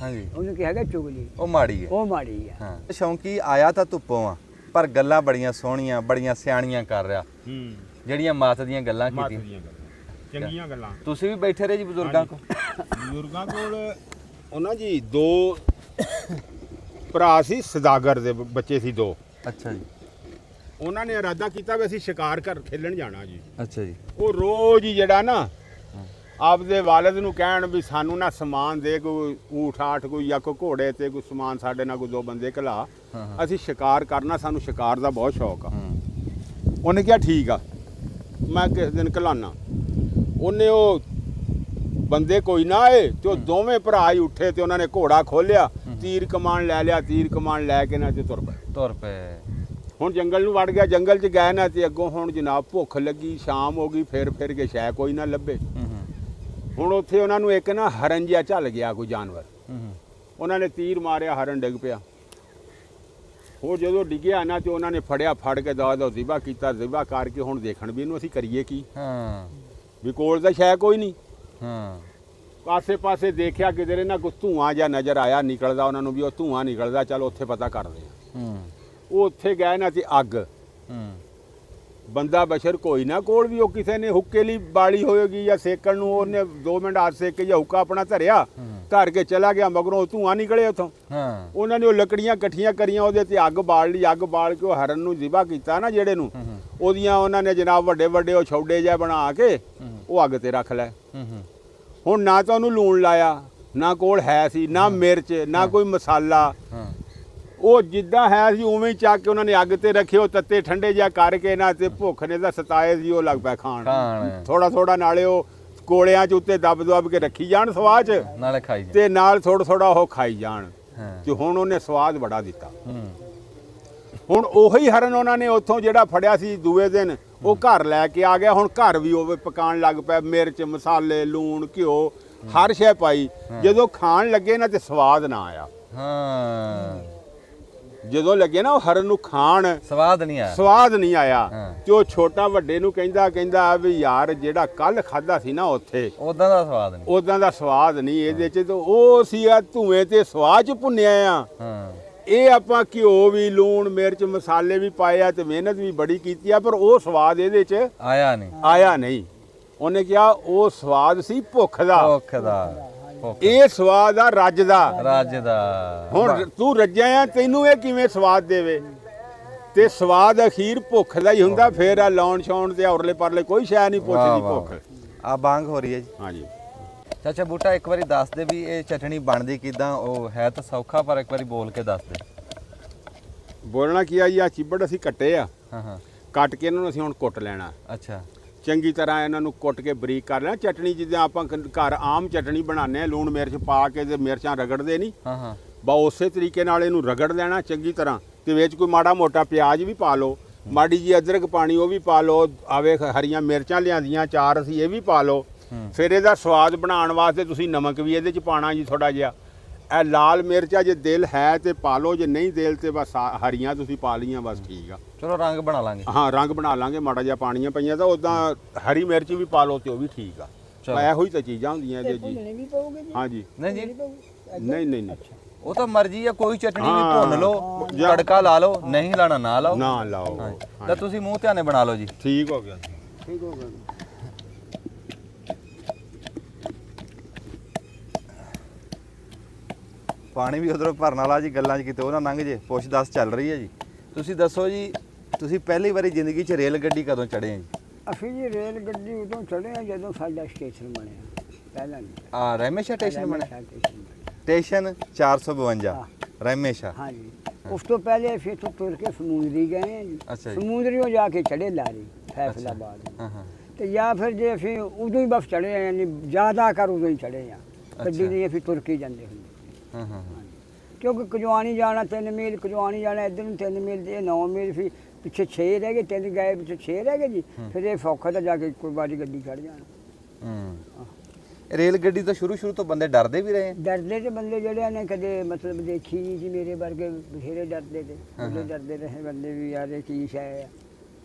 Speaker 1: ਹਾਂਜੀ
Speaker 3: ਉਹਨੂੰ ਕਿਹਾ ਗਿਆ ਚੁਗਲੀ,
Speaker 1: ਉਹ ਮਾੜੀ ਹੈ।
Speaker 3: ਉਹ ਮਾੜੀ ਆ।
Speaker 1: ਹਾਂ ਸ਼ੌਂਕੀ ਆਇਆ ਤਾਂ ਧੁੱਪੋਂ ਆ ਪਰ ਗੱਲਾਂ ਬੜੀਆਂ ਸੋਹਣੀਆਂ ਬੜੀਆਂ ਸਿਆਣੀਆਂ ਕਰ ਰਿਹਾ, ਜਿਹੜੀਆਂ ਮਾਤ ਦੀਆਂ ਗੱਲਾਂ ਕੀਤੀਆਂ,
Speaker 2: ਚੰਗੀਆਂ ਗੱਲਾਂ।
Speaker 1: ਤੁਸੀਂ ਵੀ ਬੈਠੇ ਰਹੇ ਜੀ ਬਜ਼ੁਰਗਾਂ ਕੋਲ?
Speaker 2: ਬਜ਼ੁਰਗਾਂ ਕੋਲ ਉਹਨਾਂ ਜੀ ਦੋ ਭਰਾ ਸੀ, ਸਦਾਗਰ ਦੇ ਬੱਚੇ ਸੀ ਦੋ।
Speaker 1: ਅੱਛਾ ਜੀ
Speaker 2: ਉਹਨਾਂ ਨੇ ਇਰਾਦਾ ਕੀਤਾ ਵੀ ਅਸੀਂ ਸ਼ਿਕਾਰ ਕਰ ਖੇਲਣ ਜਾਣਾ ਜੀ।
Speaker 1: ਅੱਛਾ ਜੀ
Speaker 2: ਉਹ ਰੋਜ਼ ਹੀ ਜਿਹੜਾ ਨਾ ਆਪਦੇ ਵਾਲਿਦ ਨੂੰ ਕਹਿਣ ਵੀ ਸਾਨੂੰ ਨਾ ਸਮਾਨ ਦੇ, ਕੋਈ ਊਠ ਆਠ ਕੋਈ ਜਾਂ ਕੋਈ ਘੋੜੇ ਤੇ ਕੋਈ ਸਮਾਨ, ਸਾਡੇ ਨਾਲ ਕੋਈ ਦੋ ਬੰਦੇ ਘਲਾ,
Speaker 1: ਹਾਂ
Speaker 2: ਅਸੀਂ ਸ਼ਿਕਾਰ ਕਰਨਾ, ਸਾਨੂੰ ਸ਼ਿਕਾਰ ਦਾ ਬਹੁਤ ਸ਼ੌਕ ਆ।
Speaker 1: ਹਾਂ
Speaker 2: ਉਹਨੇ ਕਿਹਾ ਠੀਕ ਆ, ਮੈਂ ਕਿਸੇ ਦਿਨ ਘਲਾਨਾ। ਉਹਨੇ ਉਹ ਬੰਦੇ ਕੋਈ ਨਾ ਆਏ ਤੇ ਉਹ ਦੋਵੇਂ ਭਰਾ ਹੀ ਉੱਠੇ ਤੇ ਉਹਨਾਂ ਨੇ ਘੋੜਾ ਖੋਲਿਆ, ਤੀਰ ਕਮਾਨ ਲੈ ਲਿਆ, ਤੀਰ ਕਮਾਨ ਲੈ ਕੇ ਨਾ ਤੇ ਤੁਰ ਪਏ।
Speaker 1: ਤੁਰ ਪਏ।
Speaker 2: ਹੁਣ ਜੰਗਲ ਨੂੰ ਵੜ ਗਿਆ, ਜੰਗਲ 'ਚ ਗਏ ਨਾ ਤੇ ਅੱਗੋਂ ਹੁਣ ਜਨਾਬ ਭੁੱਖ ਲੱਗੀ, ਸ਼ਾਮ ਹੋ ਗਈ, ਫਿਰ ਕੇ ਸ਼ੈ ਕੋਈ ਨਾ ਲੱਭੇ। ਹੁਣ ਉੱਥੇ ਉਹਨਾਂ ਨੂੰ ਇੱਕ ਨਾ ਹਰਨ ਜਿਹਾ ਝੱਲ ਗਿਆ, ਕੋਈ ਜਾਨਵਰ। ਉਹਨਾਂ ਨੇ ਤੀਰ ਮਾਰਿਆ, ਹਰਨ ਡਿੱਗ ਪਿਆ। ਉਹ ਜਦੋਂ ਡਿੱਗਿਆ ਨਾ ਤੇ ਉਹਨਾਂ ਨੇ ਫੜਿਆ, ਫੜ ਕੇ ਦਵਾ ਜ਼ਿਬਾ ਕੀਤਾ, ਜ਼ਿਬਾ ਕਰਕੇ ਹੁਣ ਦੇਖਣ ਵੀ ਇਹਨੂੰ ਅਸੀਂ ਕਰੀਏ ਕੀ,
Speaker 1: ਹਾਂ
Speaker 2: ਵੀ ਕੋਲ ਤਾਂ ਸ਼ੈ ਕੋਈ ਨਹੀਂ।
Speaker 1: ਹਾਂ
Speaker 2: ਆਸੇ ਪਾਸੇ ਦੇਖਿਆ ਕਿਧਰੇ ਇਹਨਾਂ ਕੋ ਧੂਆਂ ਜਿਹਾ ਨਜ਼ਰ ਆਇਆ ਨਿਕਲਦਾ, ਉਹਨਾਂ ਨੂੰ ਵੀ ਉਹ ਧੂਆਂ ਨਿਕਲਦਾ, ਚਲ ਉੱਥੇ ਪਤਾ ਕਰਦੇ ਆ। ਉਹ ਉੱਥੇ ਗਏ ਨਾ ਤੇ ਅੱਗ, ਬੰਦਾ ਬਸ਼ਰ ਕੋਈ ਨਾ ਕੋਲ ਵੀ, ਉਹ ਕਿਸੇ ਨੇ ਹੁੱਕੇ ਲਈ ਬਾਲੀ ਹੋਏਗੀ ਜਾਂ ਸੇਕਣ ਨੂੰ, ਉਹਨੇ 2 ਮਿੰਟ ਹੱਥ ਸੇਕ ਕੇ ਜਾਂ ਹੁੱਕਾ ਆਪਣਾ ਧਰਿਆ, ਧਰ ਕੇ ਚਲਾ ਗਿਆ, ਮਗਰੋਂ ਧੂਆਂ ਨਿਕਲੇ ਉੱਥੋਂ।
Speaker 1: ਹਾਂ
Speaker 2: ਉਹਨਾਂ ਨੇ ਉਹ ਲੱਕੜੀਆਂ ਇਕੱਠੀਆਂ ਕਰੀਆਂ, ਉਹਦੇ ਤੇ ਅੱਗ ਬਾਲ ਲਈ, ਅੱਗ ਬਾਲ ਕੇ ਉਹ ਹਰਨ ਨੂੰ ਜ਼ਿਬਾ ਕੀਤਾ ਨਾ ਜਿਹੜੇ ਨੂੰ, ਉਹਦੀਆਂ ਉਹਨਾਂ ਨੇ ਜਨਾਬ ਵੱਡੇ ਵੱਡੇ ਉਹ ਛੋਡੇ ਜਿਹਾ ਬਣਾ ਕੇ ਉਹ ਅੱਗ ਤੇ ਰੱਖ ਲੈ। ਹੁਣ ਨਾ ਤਾਂ ਉਹਨੂੰ ਲੂਣ ਲਾਇਆ, ਨਾ ਕੋਲ ਹੈ ਸੀ, ਨਾ ਮਿਰਚ, ਨਾ ਕੋਈ ਮਸਾਲਾ, ਉਹ ਜਿੱਦਾਂ ਹੈ ਸੀ ਉਵੇਂ ਹੀ ਚੱਕ ਕੇ ਉਹਨਾਂ ਨੇ ਅੱਗ ਤੇ ਰੱਖੇ। ਉਹ ਤੱਤੇ ਠੰਡੇ ਜਿਹਾ ਕਰਕੇ ਨਾ ਤੇ ਭੁੱਖ ਨੇ ਤਾਂ ਸਤਾਏ ਸੀ, ਉਹ ਲੱਗ ਪਿਆ ਖਾਣ ਥੋੜਾ ਥੋੜਾ, ਨਾਲੇ ਉਹ ਕੋਲਿਆਂ 'ਚ ਉੱਤੇ ਦਬ ਕੇ ਰੱਖੀ ਜਾਣ ਸਵਾਦ 'ਚ,
Speaker 1: ਨਾਲੇ ਖਾਈ
Speaker 2: ਤੇ ਨਾਲ ਥੋੜਾ ਥੋੜਾ ਉਹ ਖਾਈ ਜਾਣ। ਤੇ ਹੁਣ ਉਹਨੇ ਸਵਾਦ ਬੜਾ ਦਿੱਤਾ। ਹੁਣ ਉਹੀ ਹਰਨ ਉਹਨਾਂ ਨੇ ਉੱਥੋਂ ਜਿਹੜਾ ਫੜਿਆ ਸੀ ਦੂਏ ਦਿਨ, ਉਹ ਘਰ ਲੈ ਕੇ ਆ ਗਿਆ। ਹੁਣ ਘਰ ਵੀ ਉਹ ਪਕਾਉਣ ਲੱਗ ਪਿਆ, ਮਿਰਚ ਮਸਾਲੇ ਲੂਣ ਘਿਓ ਹਰ ਸ਼ੈ ਪਾਈ। ਜਦੋਂ ਖਾਣ ਲੱਗੇ ਨਾ ਤੇ ਸਵਾਦ ਨਾ ਆਇਆ।
Speaker 1: ਹਾਂ
Speaker 2: ਜਦੋਂ ਲੱਗੇ ਨਾ ਉਹ ਹਰਨ ਨੂੰ ਖਾਣ,
Speaker 1: ਸਵਾਦ ਨਹੀਂ ਆਇਆ,
Speaker 2: ਸਵਾਦ ਨਹੀਂ ਆਇਆ।
Speaker 1: ਹਾਂ।
Speaker 2: ਤੇ ਉਹ ਛੋਟਾ ਵੱਡੇ ਨੂੰ ਕਹਿੰਦਾ ਵੀ ਯਾਰ ਜਿਹੜਾ ਕੱਲ ਖਾਦਾ ਸੀ ਨਾ ਉੱਥੇ,
Speaker 1: ਉਦਾਂ ਦਾ ਸਵਾਦ ਨਹੀਂ,
Speaker 2: ਉਦਾਂ ਦਾ ਸਵਾਦ ਨਹੀਂ ਇਹਦੇ 'ਚ। ਤੇ ਉਹ ਸੀ ਆ ਧੂਏ ਤੇ ਸਵਾਦ 'ਚ ਭੁੰਨਿਆ ਆ।
Speaker 1: ਹਾਂ
Speaker 2: ਇਹ ਆਪਾਂ ਘਿਓ ਵੀ ਲੂਣ ਮਿਰਚ ਮਸਾਲੇ ਵੀ ਪਾਏ ਆ ਤੇ ਮਿਹਨਤ ਵੀ ਬੜੀ ਕੀਤੀ ਆ, ਪਰ ਉਹ ਸਵਾਦ ਇਹਦੇ 'ਚ
Speaker 1: ਆਇਆ ਨਹੀਂ,
Speaker 2: ਆਇਆ ਨਹੀਂ। ਉਹਨੇ ਕਿਹਾ ਉਹ ਸਵਾਦ ਸੀ ਭੁੱਖ ਦਾ,
Speaker 1: ਭੁੱਖ ਦਾ,
Speaker 2: ਇਹ ਸਵਾਦ ਆ ਰੱਜ ਦਾ,
Speaker 1: ਰਾਜ ਦਾ।
Speaker 2: ਹੁਣ ਤੂੰ ਰੱਜਿਆ ਆ, ਤੈਨੂੰ ਇਹ ਕਿਵੇਂ ਸਵਾਦ ਦੇਵੇ? ਤੇ ਸਵਾਦ ਅਖੀਰ ਭੁੱਖ ਦਾ ਹੀ ਹੁੰਦਾ। ਫੇਰ ਆ ਲਾਉਣ ਛਾਉਣ ਤੇ ਔਰਲੇ ਪਰਲੇ ਕੋਈ ਸ਼ੈ ਨਹੀਂ ਪੁੱਛਦੀ ਭੁੱਖ।
Speaker 1: ਆ ਬਾਂਗ ਹੋ ਰਹੀ ਹੈ ਜੀ।
Speaker 2: ਹਾਂਜੀ
Speaker 1: ਚਾਚਾ ਬੂਟਾ ਇੱਕ ਵਾਰੀ ਦੱਸ ਦੇ ਵੀ ਇਹ ਚਟਣੀ ਬਣਦੀ ਕਿਦਾਂ। ਉਹ ਹੈ ਤਾਂ ਸੌਖਾ ਪਰ ਇੱਕ ਵਾਰੀ ਬੋਲ ਕੇ ਦੱਸ ਦੇ।
Speaker 2: ਬੋਲਣਾ ਕੀ ਆ ਜੀ, ਆ ਚਿੱਬੜ ਅਸੀਂ ਕੱਟੇ ਆ,
Speaker 1: ਹਾਂ ਹਾਂ
Speaker 2: ਕੱਟ ਕੇ ਇਹਨਾਂ ਨੂੰ ਅਸੀਂ ਹੁਣ ਕੁੱਟ ਲੈਣਾ।
Speaker 1: ਅੱਛਾ
Speaker 2: ਚੰਗੀ ਤਰ੍ਹਾਂ ਇਹਨਾਂ ਨੂੰ ਕੁੱਟ ਕੇ ਬਰੀਕ ਕਰ ਲੈਣਾ। ਚਟਣੀ ਜਿੱਦਾਂ ਆਪਾਂ ਘਰ ਆਮ ਚਟਣੀ ਬਣਾਉਂਦੇ ਆ, ਲੂਣ ਮਿਰਚ ਪਾ ਕੇ ਤੇ ਮਿਰਚਾਂ ਰਗੜਦੇ ਨਹੀਂ,
Speaker 1: ਹਾਂ ਹਾਂ
Speaker 2: ਬਾ ਉਸੇ ਤਰੀਕੇ ਨਾਲ ਇਹਨੂੰ ਰਗੜ ਲੈਣਾ ਚੰਗੀ ਤਰ੍ਹਾਂ। ਤੇ ਵਿੱਚ ਕੋਈ ਮਾੜਾ ਮੋਟਾ ਪਿਆਜ਼ ਵੀ ਪਾ ਲਓ, ਮਾੜੀ ਜੀ ਅਦਰਕ ਪਾਣੀ ਉਹ ਵੀ ਪਾ ਲਓ। ਆਵੇ ਹਰੀਆਂ ਮਿਰਚਾਂ ਲਿਆਂਦੀਆਂ ਚਾਰ ਅਸੀਂ ਇਹ ਵੀ ਪਾ ਲਓ। ਫਿਰ ਇਹਦਾ ਸਵਾਦ ਬਣਾਉਣ ਵਾਸਤੇ ਤੁਸੀਂ ਨਮਕ ਵੀ ਇਹਦੇ 'ਚ ਪਾਣਾ ਜੀ ਥੋੜਾ ਜਿਹਾ। ਇਹ ਲਾਲ ਮਿਰਚਾਂ ਜੇ ਦਿਲ ਹੈ ਤੇ ਪਾ ਲਓ, ਜੇ ਨਹੀਂ ਦਿਲ ਤੇ ਬਸ ਹਰੀਆਂ ਤੁਸੀਂ ਪਾ ਲਈਆਂ ਬਸ ਠੀਕ ਆ।
Speaker 1: ਚਲੋ ਰੰਗ ਬਣਾ ਲਾਂਗੇ।
Speaker 2: ਹਾਂ ਰੰਗ ਬਣਾ ਲਾਂਗੇ, ਮਾੜਾ ਜਿਹਾ ਪਾਣੀਆਂ ਪਈਆਂ ਤਾਂ ਉਦਾਂ ਹਰੀ ਮਿਰਚ ਵੀ ਪਾ ਲਓ ਤੇ ਉਹ ਵੀ ਠੀਕ ਆ।
Speaker 1: ਚਲੋ।
Speaker 2: ਇਹੋ ਹੀ ਤਾਂ ਚੀਜ਼ਾਂ ਹੁੰਦੀਆਂ ਇਹਦੇ ਜੀ।
Speaker 3: ਭੁੰਨਣੀ ਵੀ ਪਊਗੀ ਜੀ?
Speaker 2: ਹਾਂਜੀ
Speaker 1: ਨਹੀਂ ਜੀ
Speaker 2: ਨਹੀਂ ਨਹੀਂ ਨਹੀਂ
Speaker 1: ਉਹ ਤਾਂ ਮਰਜ਼ੀ ਆ, ਕੋਈ ਚਟਣੀ ਵੀ
Speaker 2: ਹਾਂ।
Speaker 1: ਭੁੰਨ ਲਓ, ਤੜਕਾ ਲਾ ਲਓ, ਨਹੀਂ ਲਾਣਾ ਨਾ ਲਾਓ।
Speaker 2: ਨਾ ਲਾਓ।
Speaker 1: ਤਾਂ ਤੁਸੀਂ ਮੂੰਹ ਧਿਆਨੇ ਬਣਾ ਲਓ ਜੀ।
Speaker 2: ਠੀਕ ਹੋ ਗਿਆ।
Speaker 3: ਠੀਕ ਹੋ ਗਿਆ।
Speaker 1: ਪਾਣੀ ਵੀ ਉਧਰੋਂ ਭਰਨ ਵਾਲਾ ਜੀ, ਗੱਲਾਂ 'ਚ ਕਿਤੇ ਉਹ ਨਾ ਲੰਘ ਜੇ। ਪੁੱਛ ਦੱਸ ਚੱਲ ਰਹੀ ਹੈ ਜੀ। ਤੁਸੀਂ ਦੱਸੋ ਜੀ, ਤੁਸੀਂ ਪਹਿਲੀ ਵਾਰੀ ਜ਼ਿੰਦਗੀ 'ਚ ਰੇਲ ਗੱਡੀ ਕਦੋਂ ਚੜ੍ਹੇ ਆ ਜੀ?
Speaker 3: ਅਸੀਂ ਜੀ ਰੇਲ ਗੱਡੀ ਉਦੋਂ ਚੜ੍ਹੇ ਆ ਜਦੋਂ ਸਾਡਾ ਸਟੇਸ਼ਨ ਬਣਿਆ। ਪਹਿਲਾਂ ਨਹੀਂ
Speaker 1: ਆ ਰੈਮੇਸ਼ਾ ਸਟੇਸ਼ਨ ਬਣਿਆ।
Speaker 3: ਸਟੇਸ਼ਨ ਬਣਿਆ।
Speaker 1: ਸਟੇਸ਼ਨ 452 ਰੈਮੇਸ਼ਾ।
Speaker 3: ਹਾਂਜੀ ਉਸ ਤੋਂ ਪਹਿਲੇ ਫਿਰ ਤੋਂ ਤੁਰ ਕੇ ਸਮੁੰਦਰੀ ਗਏ ਆ ਜੀ।
Speaker 1: ਅੱਛਾ ਜੀ।
Speaker 3: ਸਮੁੰਦਰੀੋਂ ਜਾ ਕੇ ਚੜ੍ਹੇ ਲਾਰੀ ਫੈਸਲਾਬਾਦ।
Speaker 1: ਹਾਂ ਹਾਂ
Speaker 3: ਤੇ ਜਾਂ ਫਿਰ ਜੇ ਅਸੀਂ ਉਦੋਂ ਹੀ ਬਸ ਚੜ੍ਹੇ ਆ, ਯਾਨੀ ਜ਼ਿਆਦਾ ਕਰ ਉਦੋਂ ਹੀ ਚੜ੍ਹੇ ਆ। ਗੱਡੀ ਨਹੀਂ ਅਸੀਂ ਤੁਰ ਕੇ ਹੀ ਜਾਂਦੇ ਹੁੰਦੇ।
Speaker 1: ਹਾਂ ਹਾਂ
Speaker 3: ਕਿਉਂਕਿ ਕਜਵਾਨੀ ਜਾਣਾ 3 ਮੀਲ, ਕਜਵਾਨੀ ਜਾਣਾ ਇੱਧਰ ਨੂੰ 3 ਮੀਲ ਤੇ 9 ਮੀਲ, ਫਿਰ ਪਿੱਛੇ 6 ਰਹਿ ਗਏ, 3 ਗਏ ਪਿੱਛੇ 6 ਰਹਿ ਗਏ ਜੀ। ਫਿਰ ਇਹ ਸੌਖਾ ਤਾਂ ਜਾ ਕੇ ਕੋਈ ਵਾਰੀ ਗੱਡੀ ਚੜ੍ਹ ਜਾਣਾ।
Speaker 1: ਹੂੰ ਰੇਲ ਗੱਡੀ ਤੋਂ ਸ਼ੁਰੂ ਤੋਂ ਬੰਦੇ ਡਰਦੇ ਵੀ ਰਹੇ ਆ?
Speaker 3: ਡਰਦੇ ਤੇ ਬੰਦੇ ਜਿਹੜੇ ਨੇ ਕਦੇ ਮਤਲਬ ਦੇਖੀ ਨਹੀਂ ਜੀ, ਮੇਰੇ ਵਰਗੇ ਬਥੇਰੇ ਡਰਦੇ ਤੇ ਉਹਦੇ ਡਰਦੇ ਰਹੇ ਬੰਦੇ ਵੀ, ਯਾਰ ਇਹ ਕੀ ਸ਼ੈ ਆ।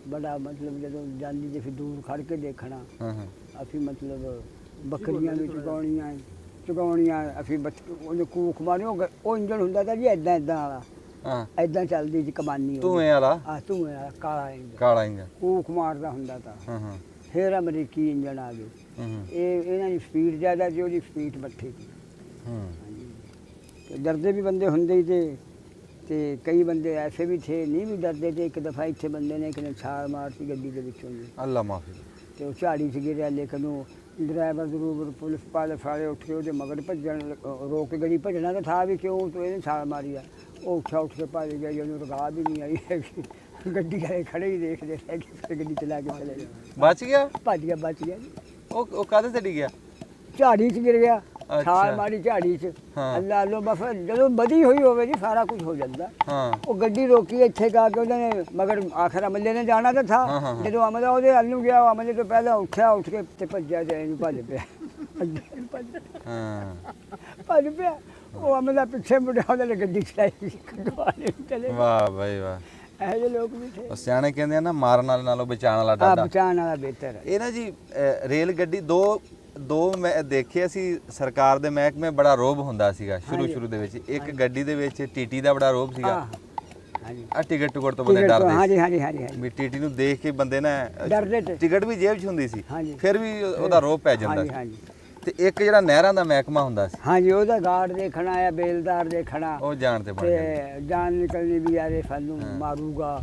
Speaker 3: ਬੜਾ ਮਤਲਬ ਜਦੋਂ ਜਾਂਦੀ ਤੇ ਫਿਰ ਦੂਰ ਖੜ ਕੇ ਦੇਖਣਾ।
Speaker 1: ਹਾਂ ਹਾਂ
Speaker 3: ਅਸੀਂ ਮਤਲਬ ਬੱਕਰੀਆਂ ਵੀ ਚੁਗਾਉਣੀਆਂ, ਅਸੀਂ ਉਹਨੇ ਕੂਕ ਮਾਰੇ। ਉਹ ਇੰਜਣ ਹੁੰਦਾ ਤਾਂ ਜੀ ਐਦਾਂ ਐਦਾਂ ਵਾਲਾ,
Speaker 1: ਹਾਂ
Speaker 3: ਐਦਾਂ ਚੱਲਦੀ ਜੀ ਕਮਾਨੀ।
Speaker 1: ਧੂਏ ਵਾਲਾ?
Speaker 3: ਆ ਧੂਏ ਵਾਲਾ ਕਾਲਾ ਇੰਜਣ,
Speaker 1: ਕਾਲਾ ਇੰਜਨ।
Speaker 3: ਕੂਕ ਮਾਰਦਾ ਹੁੰਦਾ ਤਾਂ।
Speaker 1: ਹਾਂ ਹਾਂ
Speaker 3: ਫਿਰ ਅਮਰੀਕੀ ਇੰਜਣ ਆ ਗਏ। ਇਹ ਇਹਨਾਂ ਦੀ ਸਪੀਡ ਜ਼ਿਆਦਾ ਸੀ, ਉਹਦੀ ਸਪੀਡ ਮੱਠੀ ਸੀ।
Speaker 1: ਹੂੰ
Speaker 3: ਤੇ ਡਰਦੇ ਵੀ ਬੰਦੇ ਹੁੰਦੇ ਹੀ ਤੇ ਕਈ ਬੰਦੇ ਐਸੇ ਵੀ ਥੇ ਨਹੀਂ ਵੀ ਡਰਦੇ ਤੇ। ਇੱਕ ਦਫਾ ਇੱਥੇ ਬੰਦੇ ਨੇ ਇੱਕ ਨੇ ਛਾਲ ਮਾਰਤੀ ਗੱਡੀ ਦੇ ਵਿੱਚੋਂ ਜੀ,
Speaker 1: ਅੱਲਾ ਮਾਫੀ।
Speaker 3: ਤੇ ਉਹ ਝਾੜੀ 'ਚ ਗਿਰਿਆ। ਲੇਕਿਨ ਉਹ ਡਰਾਈਵਰ ਜ਼ਰੂਰ ਪੁਲਿਸ ਵਾਲੇ ਸਾਰੇ ਉੱਠ ਕੇ ਉਹਦੇ ਮਗਰ ਭੱਜਣ, ਰੋਕ ਕੇ ਗੱਡੀ ਭੱਜਣਾ ਤਾਂ ਥਾ ਵੀ ਕਿਉਂ ਤੂੰ ਇਹਨੇ ਛਾਲ ਮਾਰੀ ਆ। ਉਹ ਉੱਠ ਕੇ ਭੱਜ ਗਿਆ ਜੀ, ਉਹਨੂੰ ਰੁਕਾ ਵੀ ਨਹੀਂ ਆਈ ਹੈਗੀ। ਗੱਡੀ ਵਾਲੇ ਖੜੇ ਹੀ ਦੇਖਦੇ ਰਹਿ ਗਏ, ਫਿਰ ਗੱਡੀ ਚਲਾ ਕੇ ਚਲੇ ਗਏ।
Speaker 1: ਬਚ ਗਿਆ?
Speaker 3: ਭੱਜ ਗਿਆ, ਬਚ ਗਿਆ ਜੀ।
Speaker 1: ਉਹ ਕਾਹਦੇ ਤੇ ਡਿੱਗਿਆ?
Speaker 3: ਝਾੜੀ 'ਚ ਗਿਰ ਗਿਆ,
Speaker 1: ਅੱਛਾ।
Speaker 3: ਛਾਲ ਮਾਰੀ ਝਾੜੀ 'ਚ।
Speaker 1: ਹਾਂ।
Speaker 3: ਅੱਲਾ ਅੱਲੋ ਬਸ ਜਦੋਂ ਵਧੀ ਹੋਈ ਹੋਵੇ ਜੀ ਸਾਰਾ ਕੁਝ ਹੋ ਜਾਂਦਾ।
Speaker 1: ਹਾਂ
Speaker 3: ਉਹ ਗੱਡੀ ਰੋਕੀ ਇੱਥੇ ਗਾ ਕੇ ਉਹਨਾਂ ਨੇ, ਮਗਰ ਆਖਰ ਅਮਲੇ ਨੇ ਜਾਣਾ ਤਾਂ
Speaker 1: ਹਾਂ, ਹਾਂ,
Speaker 3: ਥਾ।
Speaker 1: ਹਾਂ।
Speaker 3: ਜਦੋਂ ਅਮਲਾ ਉਹਦੇ ਵੱਲ ਨੂੰ ਗਿਆ, ਉਹ ਅਮਲੇ ਤੋਂ ਪਹਿਲਾਂ ਉੱਠਿਆ, ਉੱਠ ਕੇ ਤੇ ਭੱਜਿਆ ਤੇ ਇਹਨੂੰ ਭੱਜ ਪਿਆ।
Speaker 1: ਹਾਂ
Speaker 3: ਭੱਜ ਪਿਆ। ਉਹ ਅਮਲਾ ਪਿੱਛੇ ਮੁੜਿਆ, ਉਹਨਾਂ ਨੇ ਗੱਡੀ ਚਲਾਈ, ਕਢਵਾਣੇ ਚਲੇ।
Speaker 1: ਵਾਹ ਬਈ ਵਾਹ।
Speaker 3: ਇਹੋ ਜਿਹੇ ਲੋਕ ਵੀ ਥੇ।
Speaker 1: ਉਹ ਸਿਆਣੇ ਕਹਿੰਦੇ ਆ ਨਾ, ਮਾਰਨ ਵਾਲੇ ਨਾਲੋਂ ਬਚਾਉਣ ਵਾਲਾ
Speaker 3: ਆ
Speaker 1: ਡਾਡਾ।
Speaker 3: ਬਚਾਉਣ ਵਾਲਾ ਬਿਹਤਰ ਹੈ।
Speaker 1: ਇਹ ਨਾ ਜੀ ਰੇਲ ਗੱਡੀ ਦੋ ਮੈਂ ਦੇਖਿਆ ਸੀ, ਸਰਕਾਰ ਦੇ ਮਹਿਕਮੇ ਬੜਾ ਰੋਬ ਹੁੰਦਾ ਸੀਗਾ ਸ਼ੁਰੂ ਦੇ ਵਿੱਚ। ਇੱਕ ਗੱਡੀ ਦੇ ਵਿੱਚ ਟੀਟੀ ਦਾ ਬੜਾ ਰੋਬ ਸੀਗਾ।
Speaker 3: ਹਾਂਜੀ
Speaker 1: ਆ ਟਿਕਟ ਤੋਂ ਬੰਦੇ ਡਰਦੇ ਸੀ
Speaker 3: ਹਾਂਜੀ ਹਾਂਜੀ ਹਾਂਜੀ
Speaker 1: ਵੀ ਟੀਟੀ ਨੂੰ ਦੇਖ ਕੇ ਬੰਦੇ ਨਾ
Speaker 3: ਡਰਦੇ ਤੇ।
Speaker 1: ਟਿਕਟ ਵੀ ਜੇਬ 'ਚ ਹੁੰਦੀ ਸੀ,
Speaker 3: ਹਾਂਜੀ।
Speaker 1: ਫਿਰ ਵੀ ਉਹਦਾ ਰੋਬ ਪੈ ਜਾਂਦਾ
Speaker 3: ਹਾਂਜੀ
Speaker 1: ਸੀ।
Speaker 3: ਹਾਂਜੀ
Speaker 1: ਤੇ ਇੱਕ ਜਿਹੜਾ ਨਹਿਰਾਂ ਦਾ ਮਹਿਕਮਾ ਹੁੰਦਾ ਸੀ,
Speaker 3: ਹਾਂਜੀ ਉਹਦਾ ਗਾਰਡ ਦੇਖਣਾ ਆ, ਬੇਲਦਾਰ ਦੇਖਣਾ।
Speaker 1: ਉਹ ਜਾਣ ਤੇ ਬਣ ਜਾਂਦਾ।
Speaker 3: ਤੇ ਜਾਨ ਨਿਕਲਣੀ ਵੀ ਯਾਰ ਇਹ ਸਾਨੂੰ ਮਾਰੂਗਾ,